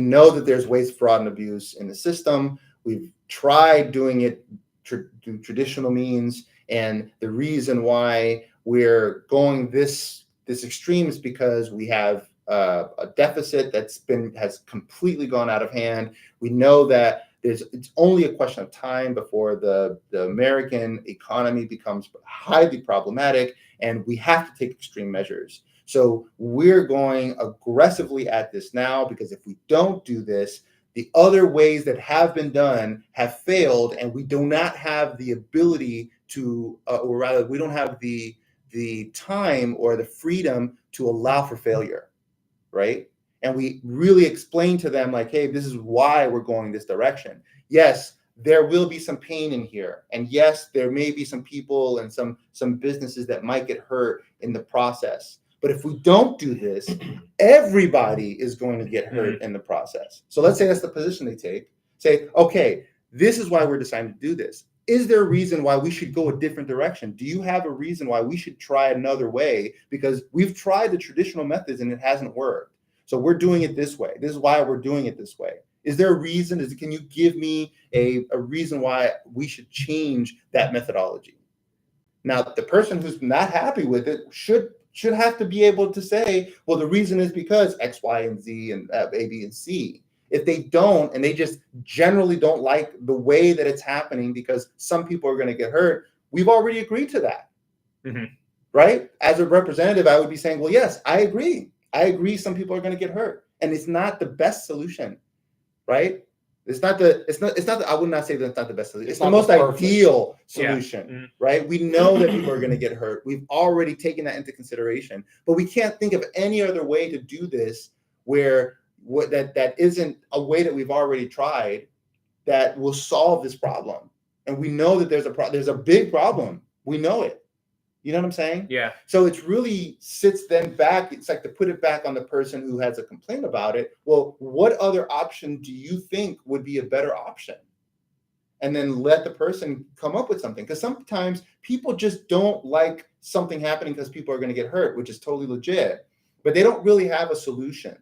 know that there's waste, fraud, and abuse in the system. We've tried doing it through traditional means, and the reason why we're going this extreme is because we have a deficit has completely gone out of hand. We know that it's only a question of time before the American economy becomes highly problematic, and we have to take extreme measures. So we're going aggressively at this now, because if we don't do this, the other ways that have been done have failed, and we do not have the ability to, or rather, we don't have the time or the freedom to allow for failure, right? And we really explain to them like, hey, this is why we're going this direction. Yes, there will be some pain in here, and yes, there may be some people and some businesses that might get hurt in the process. But if we don't do this, everybody is going to get hurt in the process. So let's say that's the position they take. Say, okay, this is why we're deciding to do this. Is there a reason why we should go a different direction? Do you have a reason why we should try another way? Because we've tried the traditional methods and it hasn't worked. So we're doing it this way. This is why we're doing it this way. Is there a reason? Can you give me a reason why we should change that methodology? Now, the person who's not happy with it should have to be able to say, well, the reason is because X, Y, and Z, and A, B, and C. If they don't, and they just generally don't like the way that it's happening because some people are going to get hurt, we've already agreed to that, right? As a representative, I would be saying, well, yes, I agree. Some people are going to get hurt, and it's not the best solution, right? I would not say that's not the best solution. It's the most ideal solution, right? We know that people are going to get hurt. We've already taken that into consideration, but we can't think of any other way to do this where that isn't a way that we've already tried that will solve this problem. And we know that there's a big problem. We know it. You know what I'm saying? Yeah. So it's really sits then back. It's like to put it back on the person who has a complaint about it. Well, what other option do you think would be a better option? And then let the person come up with something. Because sometimes people just don't like something happening because people are going to get hurt, which is totally legit. But they don't really have a solution.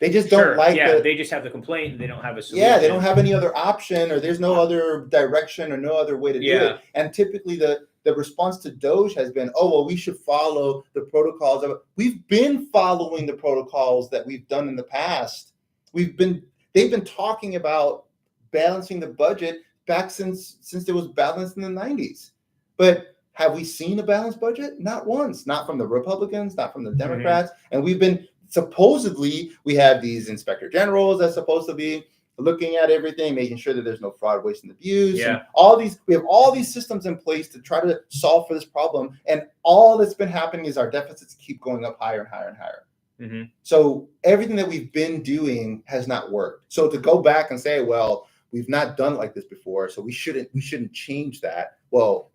They just don't like it. They just have the complaint and they don't have a solution. Yeah, they don't have any other option, or there's no other direction or no other way to do it. And typically the response to Doge has been, oh, well, we should follow the protocols. We've been following the protocols that we've done in the past. They've been talking about balancing the budget back since there was balance in the 90s. But have we seen a balanced budget? Not once. Not from the Republicans, not from the Democrats. And supposedly we have these inspector generals that's supposed to be looking at everything, making sure that there's no fraud, waste, and abuse. Yeah. And we have all these systems in place to try to solve for this problem. And all that's been happening is our deficits keep going up higher and higher and higher. So everything that we've been doing has not worked. So to go back and say, well, we've not done it like this before, so we shouldn't change that. Well,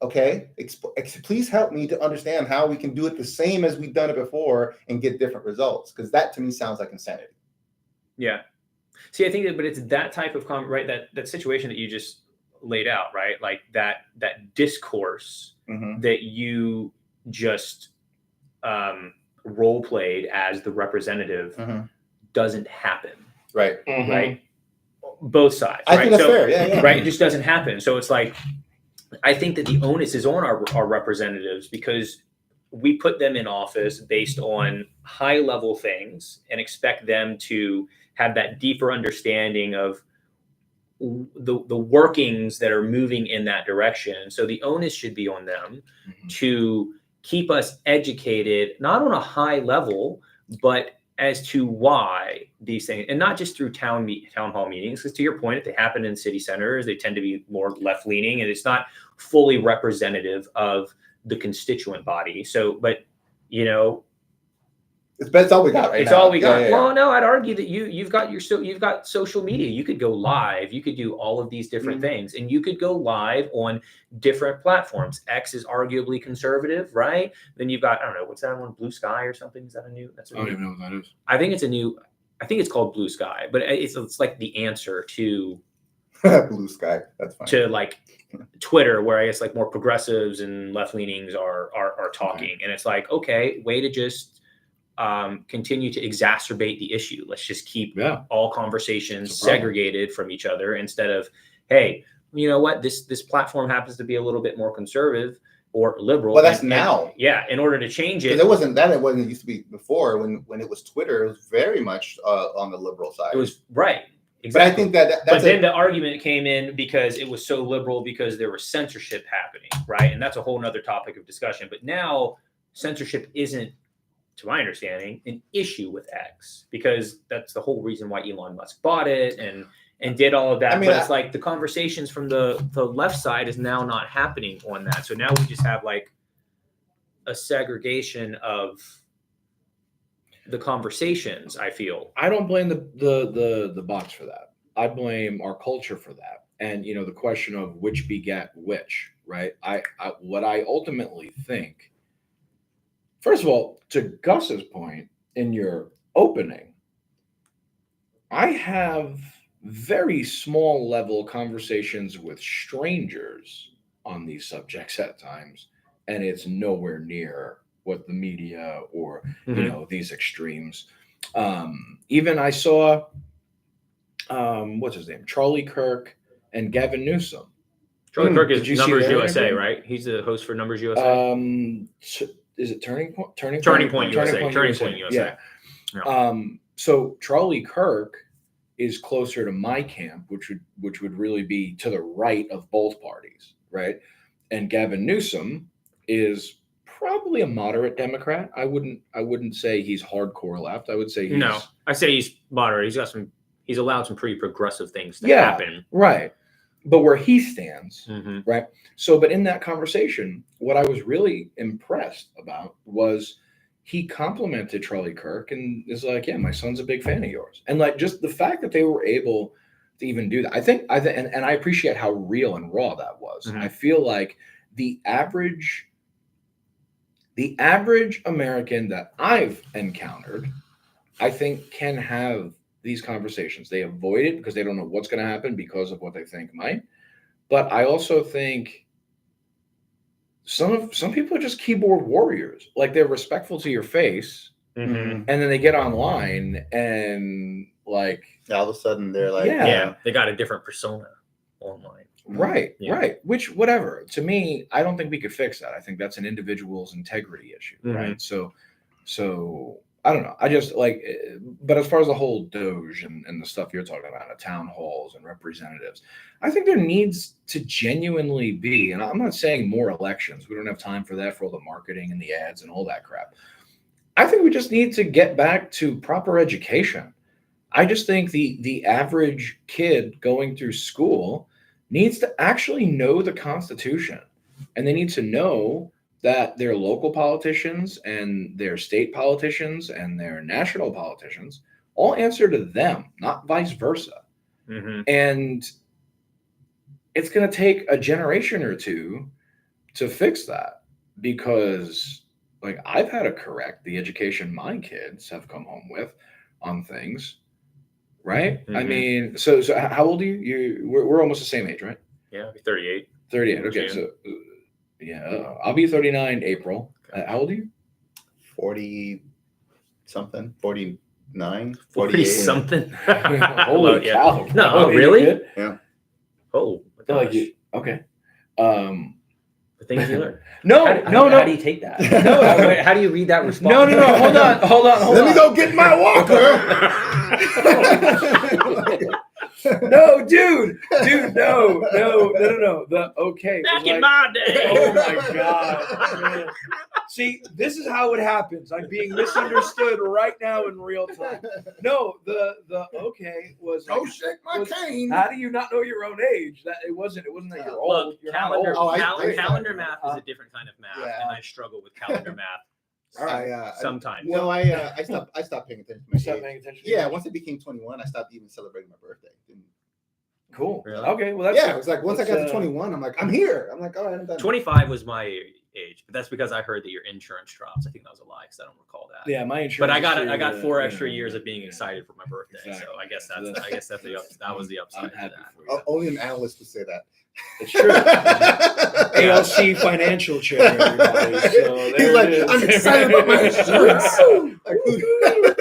okay, please help me to understand how we can do it the same as we've done it before and get different results, because that to me sounds like insanity. Yeah. See, I think that, but it's that type of right, that situation that you just laid out, right? Like that discourse that you just role played as the representative doesn't happen. Right. Right. Both sides. I think that's fair. Yeah. Right. It just doesn't happen. So it's like, I think that the onus is on our representatives, because we put them in office based on high level things and expect them to have that deeper understanding of the workings that are moving in that direction. So the onus should be on them to keep us educated, not on a high level, but as to why these things, and not just through town hall meetings, because to your point, if they happen in city centers, they tend to be more left leaning, and it's not fully representative of the constituent body. So, but It's all we got right it's now. all we got. Yeah. Well, no, I'd argue that you've got social media. You could go live. You could do all of these different things, and you could go live on different platforms. X is arguably conservative, right? Then you've got, I don't know, what's that one? Blue Sky or something? Is that a new? I don't even know what that is. I think it's a new. I think it's called Blue Sky, but it's like the answer to Blue Sky. That's fine. to like Twitter, where I guess like more progressives and left leanings are talking, and it's like, okay, way to just continue to exacerbate the issue. Let's just keep all conversations segregated from each other instead of, hey, you know what, this platform happens to be a little bit more conservative or liberal. Well, that's now. In order to change it. It wasn't that. It wasn't. It used to be before when it was Twitter. It was very much on the liberal side. It was right. Exactly. But I think that's then the argument came in because it was so liberal because there was censorship happening, right? And that's a whole nother topic of discussion. But now censorship isn't, to my understanding, an issue with X, because that's the whole reason why Elon Musk bought it and did all of that. I mean, but it's like the conversations from the left side is now not happening on that. So now we just have like a segregation of the conversations. I feel I don't blame the bots for that. I blame our culture for that. And the question of which begat which, right? What I ultimately think, first of all, to Gus's point in your opening, I have very small level conversations with strangers on these subjects at times, and it's nowhere near what the media or these extremes. Even I saw what's his name, Charlie Kirk and Gavin Newsom. Charlie Kirk is Numbers USA, right? He's the host for Numbers USA. Is it Turning Point? Turning Point USA. Yeah. So Charlie Kirk is closer to my camp, which would really be to the right of both parties, right? And Gavin Newsom is probably a moderate Democrat. I wouldn't say he's hardcore left. I would say I say he's moderate. He's allowed some pretty progressive things to happen. Right. But where he stands, right? So, but in that conversation, what I was really impressed about was he complimented Charlie Kirk and is like, yeah, my son's a big fan of yours. And like, just the fact that they were able to even do that, I think, and I appreciate how real and raw that was. I feel like the average American that I've encountered, I think, can have these conversations. They avoid it because they don't know what's going to happen because of what they think might. But I also think some people are just keyboard warriors. Like, they're respectful to your face, and then they get online and like all of a sudden they're like, they got a different persona online. Right. Which, whatever. To me, I don't think we could fix that. I think that's an individual's integrity issue, right? So I don't know. I just like, but as far as the whole Doge and the stuff you're talking about, town halls and representatives, I think there needs to genuinely be, and I'm not saying more elections. We don't have time for that, for all the marketing and the ads and all that crap. I think we just need to get back to proper education. I just think the average kid going through school needs to actually know the Constitution, and they need to know that their local politicians and their state politicians and their national politicians all answer to them, not vice versa. And it's going to take a generation or two to fix that, because like, I've had to correct the education my kids have come home with on things, right? I mean, so how old are you? We're almost the same age, right? Yeah, I'll be 38. 38. Okay, so yeah, I'll be 39 April. How old are you? 40 something, 49, 40 something. Holy cow! No, really? Yeah. Oh, like you, okay. The things you learn. No. How do you take that? No, how do you read that response? No. Hold on. Let me go get my walker. No, dude, no. The okay. Back in my day. Oh my god. See, this is how it happens. I'm being misunderstood right now in real time. No, the okay was like, Don't shake my cane. how do you not know your own age? That it wasn't that you're old. Look, You're calendar, not old. calendar math is a different kind of math, Yeah. and I struggle with calendar math sometimes. No, I stopped paying attention to my Stop age. paying attention. to Yeah, your once I became 21, I stopped even celebrating my birthday. Cool. Really? Okay. Well, that's Yeah, it was like once I got to 21, I'm like, I'm here. I'm like, all right, I'm done. 25 was my age, but that's because I heard that your insurance drops. I think that was a lie because I don't recall that. Yeah, my insurance. But I got is I got through 4 the- extra years of being yeah. excited for my birthday, Exactly. so I guess So that was the I'm upside to happy that. for you. Only an analyst would say that. It's true. ALC financial chair, everybody. So He's there like, it is. I'm excited about my insurance. Like,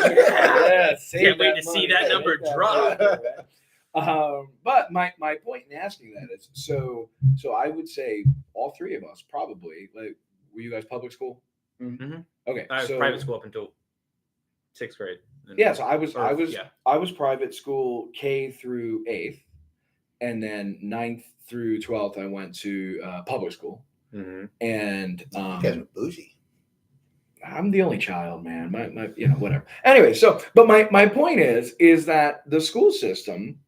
Yeah, save Can't wait that to see money. that number Make that drop. money. But my point in asking that is so I would say all three of us probably, like, were you guys public school? Mhm. Okay, I was so private school up until 6th grade. yeah, so I was yeah. private school K through 8th, and then 9th through 12th I went to public school, Mhm. and you guys are bougie. I'm the only child, man. My whatever. Anyway, but my point is that the school system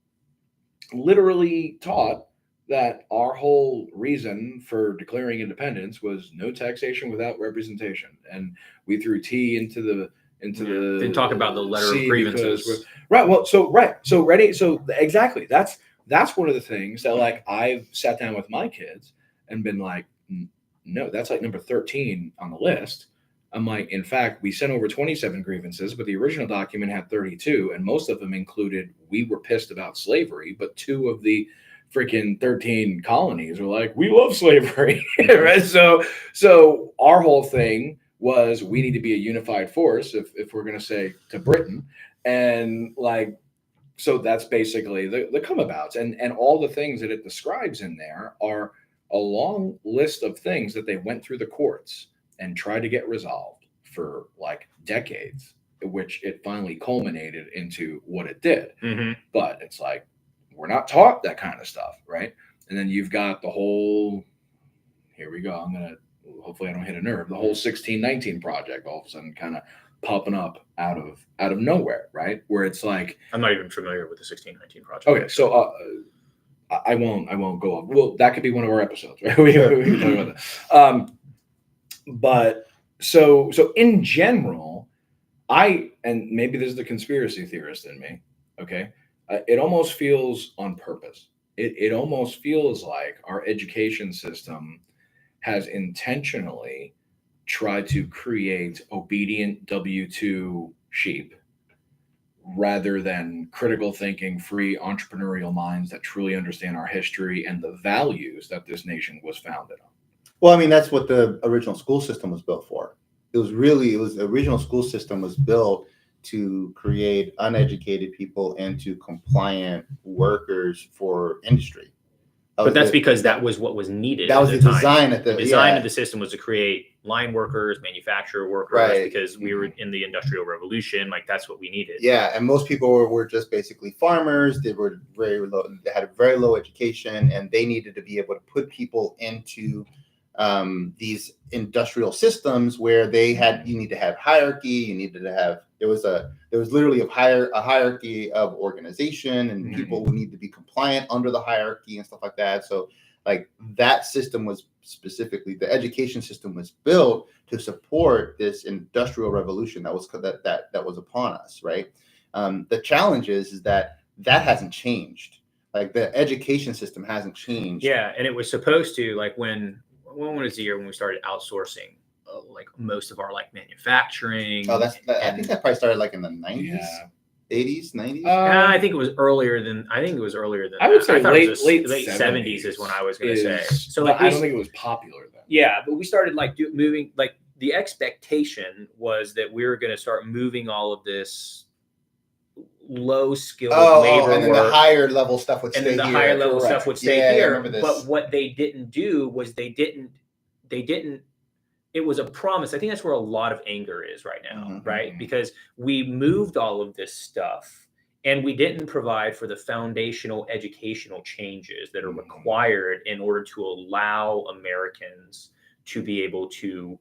literally taught that our whole reason for declaring independence was no taxation without representation, and we threw T into the Then talk about the letter C of grievances. because right. Well, so ready. So exactly. That's one of the things that, like, I've sat down with my kids and been like, no, that's like number 13 on the list. I'm like, in fact, we sent over 27 grievances, but the original document had 32, and most of them included we were pissed about slavery, but 2 of the freaking 13 colonies were like, we love slavery. Right? So our whole thing was we need to be a unified force if we're going to say to Britain, and like, so that's basically the come-abouts, and all the things that it describes in there are a long list of things that they went through the courts and tried to get resolved for like decades, which it finally culminated into what it did. Mhm. But it's like, we're not taught that kind of stuff, right? And then you've got the whole, here we go, hopefully I don't hit a nerve, the whole 1619 project all of a sudden kind of popping up out of nowhere, right? Where it's like, I'm not even familiar with the 1619 project. okay, so I won't go off. Well, that could be one of our episodes, right? We can talk about that. But so in general, and maybe this is the conspiracy theorist in me, okay? It almost feels on purpose. It almost feels like our education system has intentionally tried to create obedient W-2 sheep rather than critical thinking, free entrepreneurial minds that truly understand our history and the values that this nation was founded on. Well, I mean, that's what the original school system was built for. The original school system was built to create uneducated people into compliant workers for industry. But that's because that was what was needed. That was at the time. design The design of the system was to create line workers, manufacturer workers, Right. because we were in the Industrial Revolution. Like, that's what we needed. Yeah, and most people were just basically farmers. They were very low. They had a very low education, and they needed to be able to put people into these industrial systems where you need to have hierarchy. You needed to have there was literally a hierarchy of organization, and people who need to be compliant under the hierarchy and stuff like that. So, like, that system was specifically, the education system was built to support this industrial revolution that was upon us, right? The challenge is that hasn't changed. Like, the education system hasn't changed. Yeah, and it was supposed to, like, when was the year when we started outsourcing like most of our like manufacturing? Oh, I think that probably started like in the 90s. 80s, 90s. I think it was earlier than. I would say late 70s is when I was going to say. So like, I don't think it was popular then. Yeah, but we started like moving. Like, the expectation was that we were going to start moving all of this low skilled labor and then work, the higher level stuff would stay here. And then the higher level stuff would stay Yeah, I here. remember this. But what they didn't do was they didn't. It was a promise. I think that's where a lot of anger is right now, right? Because we moved all of this stuff and we didn't provide for the foundational educational changes that are required in order to allow Americans to be able to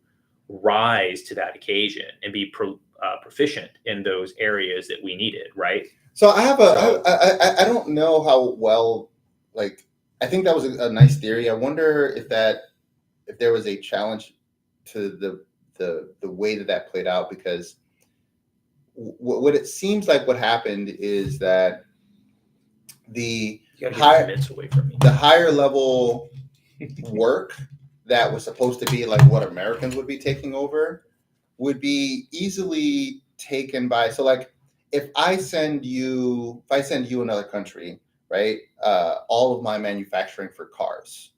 rise to that occasion and be proficient in those areas that we needed, right? So I don't know how well, like, I think that was a nice theory. I wonder if there was a challenge to the way that played out, because what it seems like what happened is that the higher level work that was supposed to be like what Americans would be taking over would be easily taken by, so like if I send you another country, right, all of my manufacturing for cars,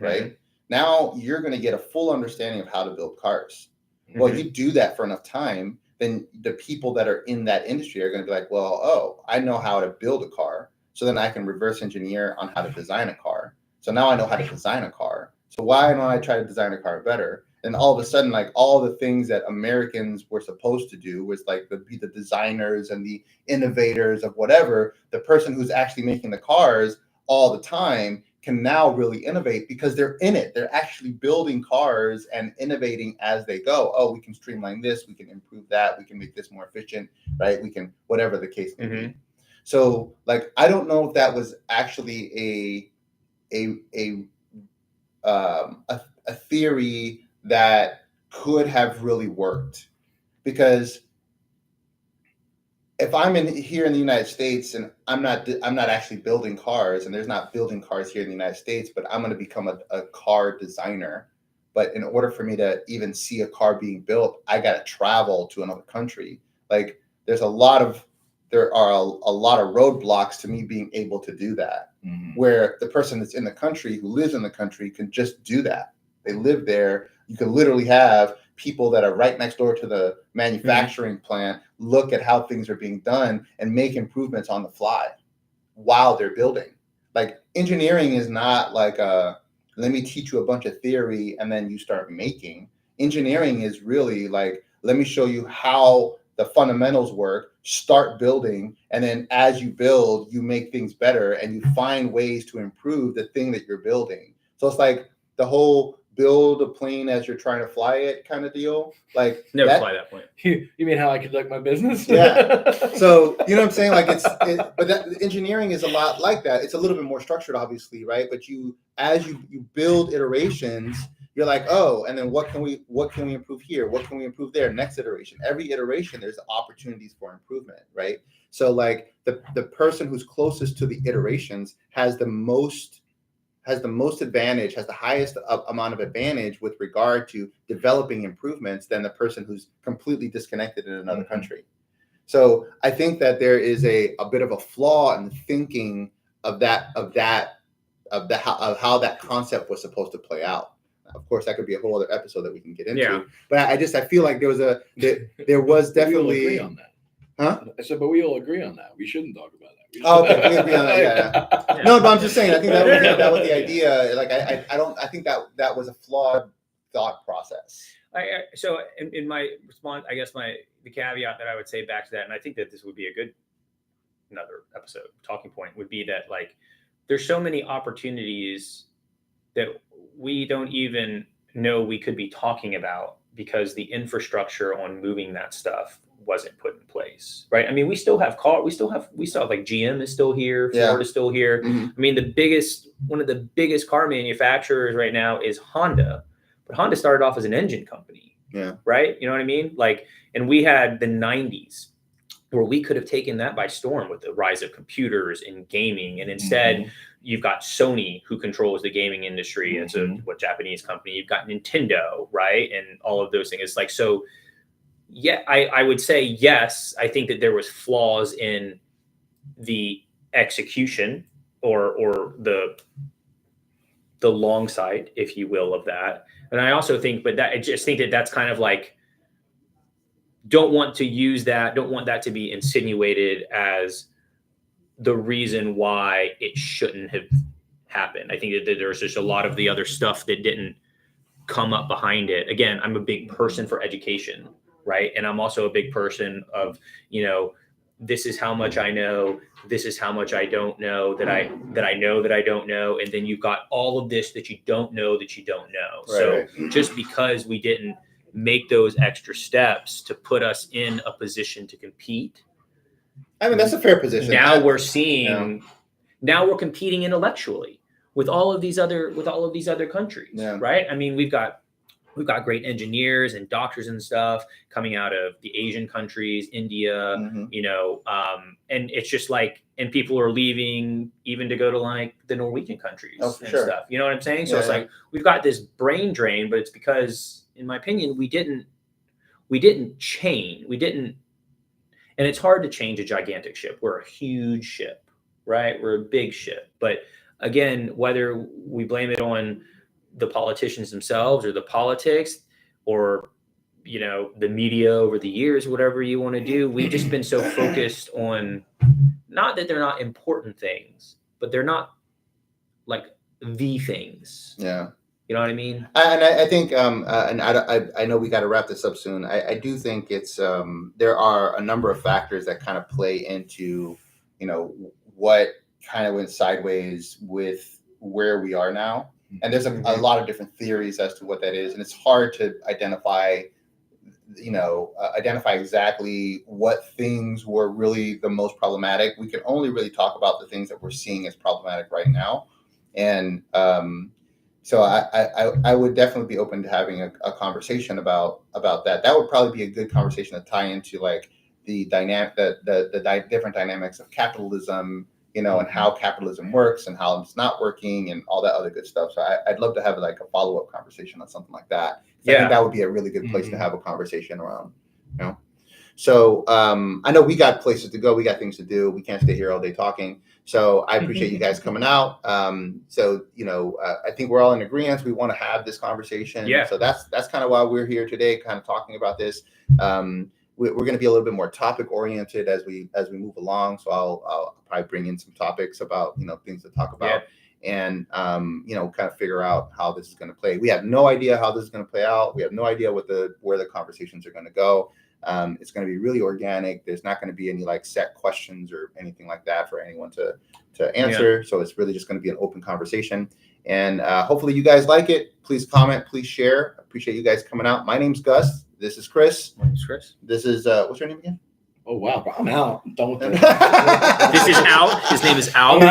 right, now you're going to get a full understanding of how to build cars. Well, you do that for enough time, then the people that are in that industry are going to be like, well, oh, I know how to build a car, so then I can reverse engineer on how to design a car. So now I know how to design a car. So why don't I try to design a car better? And all of a sudden, like, all the things that Americans were supposed to do was like be the designers and the innovators of whatever, the person who's actually making the cars all the time can now really innovate because they're in it. They're actually building cars and innovating as they go. Oh, we can streamline this, we can improve that, we can make this more efficient, right? We can, whatever the case may be. So like, I don't know if that was actually a theory that could have really worked, because if I'm here in the United States and I'm not actually building cars, and there's not building cars here in the United States, but I'm going to become a car designer. But in order for me to even see a car being built, I got to travel to another country. Like there are a lot of roadblocks to me being able to do that. Where the person that's in the country, who lives in the country, can just do that. They live there. You can literally have people that are right next door to the manufacturing plant look at how things are being done and make improvements on the fly while they're building. Like engineering is not like let me teach you a bunch of theory and then you start making. Engineering is really like, let me show you how the fundamentals work, start building, and then as you build, you make things better and you find ways to improve the thing that you're building. So it's like the whole build a plane as you're trying to fly it kind of deal. Like never fly that plane. You mean how I conduct my business? Yeah. So you know what I'm saying? Like but that engineering is a lot like that. It's a little bit more structured, obviously, right? But as you build iterations, you're like, oh, and then what can we improve here? What can we improve there? Next iteration. Every iteration, there's opportunities for improvement, right? So like the person who's closest to the iterations has the most advantage, has the highest amount of advantage with regard to developing improvements than the person who's completely disconnected in another country. So I think that there is a bit of a flaw in the thinking of how that concept was supposed to play out. Of course, that could be a whole other episode that we can get into. Yeah. But I feel like there was definitely. We all agree on that. Huh? I said, but we all agree on that. We shouldn't talk about that. Oh, okay, we agree on that. Yeah. No, but I'm just saying. I think that was the idea. Like, I think that was a flawed thought process. So in my response, I guess the caveat that I would say back to that, and I think that this would be another episode talking point, would be that like there's so many opportunities that we don't even know we could be talking about because the infrastructure on moving that stuff wasn't put in place, right? I mean, we still have like GM is still here, Ford is still here. I mean, one of the biggest car manufacturers right now is Honda, but Honda started off as an engine company, right? You know what I mean? Like, and we had the 90s where we could have taken that by storm with the rise of computers and gaming, and instead you've got Sony, who controls the gaming industry. It's a Japanese company. You've got Nintendo, right? And all of those things. It's like, so yeah, I would say, yes, I think that there was flaws in the execution or the long side, if you will, of that. And I also think, I just think that that's kind of like, don't want that to be insinuated as the reason why it shouldn't have happened. I think that there's just a lot of the other stuff that didn't come up behind it. Again, I'm a big person for education, right? And I'm also a big person of, this is how much I know, this is how much I don't know that I know that I don't know. And then you've got all of this that you don't know that you don't know. Right. So just because we didn't make those extra steps to put us in a position to compete. I mean, that's a fair position. Now we're seeing, now we're competing intellectually with all of these other countries, right? I mean, we've got great engineers and doctors and stuff coming out of the Asian countries, India, you know, and it's just like, and people are leaving even to go to like the Norwegian countries and stuff. You know what I'm saying? So it's like, we've got this brain drain, but it's because, in my opinion, we didn't change. And it's hard to change a gigantic ship. We're a huge ship, right? We're a big ship. But again, whether we blame it on the politicians themselves or the politics or, you know, the media over the years, whatever you want to do, we've just been so focused on, not that they're not important things, but they're not like the things. Yeah. You know what I mean? And I think, and I know we got to wrap this up soon. I do think it's, there are a number of factors that kind of play into, you know, what kind of went sideways with where we are now. And there's a lot of different theories as to what that is. And it's hard to identify exactly what things were really the most problematic. We can only really talk about the things that we're seeing as problematic right now. And so I would definitely be open to having a conversation about that. That would probably be a good conversation to tie into like the different dynamics of capitalism, you know, and how capitalism works and how it's not working and all that other good stuff. So I'd love to have like a follow-up conversation on something like that. I think that would be a really good place to have a conversation around, you know. So I know we got places to go. We got things to do. We can't stay here all day talking. So I appreciate you guys coming out. So, you know, I think we're all in agreement. We want to have this conversation. Yeah. So that's kind of why we're here today, kind of talking about this. We're going to be a little bit more topic oriented as we move along. So I'll probably bring in some topics about, you know, things to talk about and, you know, kind of figure out how this is going to play. We have no idea how this is going to play out. We have no idea where the conversations are going to go. It's going to be really organic. There's not going to be any like set questions or anything like that for anyone to answer. So it's really just going to be an open conversation. And hopefully you guys like it. Please comment. Please share. I appreciate you guys coming out. My name's Gus. This is Chris. My name's Chris. This is what's your name again? Oh wow, I'm out. I'm done with that. This is Al. His name is Al.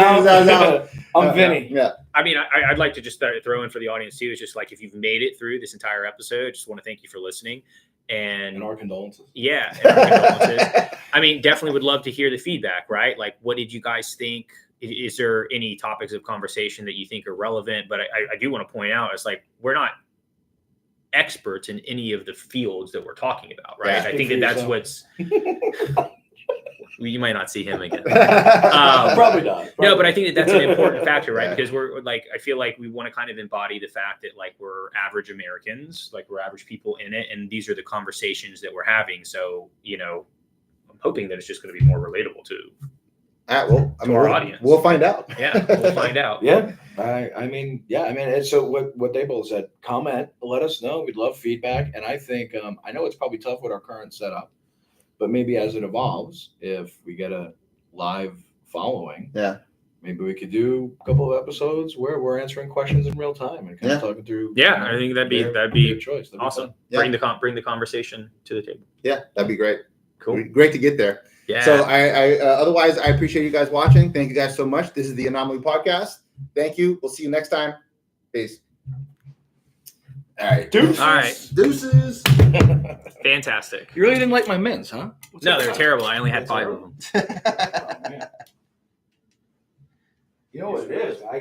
I'm Vinny. Yeah. I mean, I'd like to just throw in for the audience too. It's just like, if you've made it through this entire episode, I just want to thank you for listening. And our condolences. Yeah. And our condolences. I mean, definitely would love to hear the feedback, right? Like, what did you guys think? Is there any topics of conversation that you think are relevant? But I do want to point out, it's like, we're not experts in any of the fields that we're talking about, right? Yeah. I think that's what's... You might not see him again. Probably not. No, but I think that's an important factor, right? Because we're like, I feel like we want to kind of embody the fact that like we're average Americans, like we're average people in it, and these are the conversations that we're having. So, you know, I'm hoping that it's just going to be more relatable to our audience. We'll find out. Yeah, we'll find out. Yeah. I mean, and so what they both said, comment, let us know. We'd love feedback. And I think, I know it's probably tough with our current setup, but maybe as it evolves, if we get a live following, maybe we could do a couple of episodes where we're answering questions in real time and kind of talking through. Yeah, I think that'd be a choice. That'd awesome. Bring the conversation to the table. Yeah, that'd be great. Cool. Great to get there. Yeah. So otherwise, I appreciate you guys watching. Thank you guys so much. This is the Anomaly Podcast. Thank you. We'll see you next time. Peace. All right. Deuces. All right. Deuces. Fantastic. You really didn't like my mints, huh? No, they're terrible. I only had 5 of them. You know what it is? I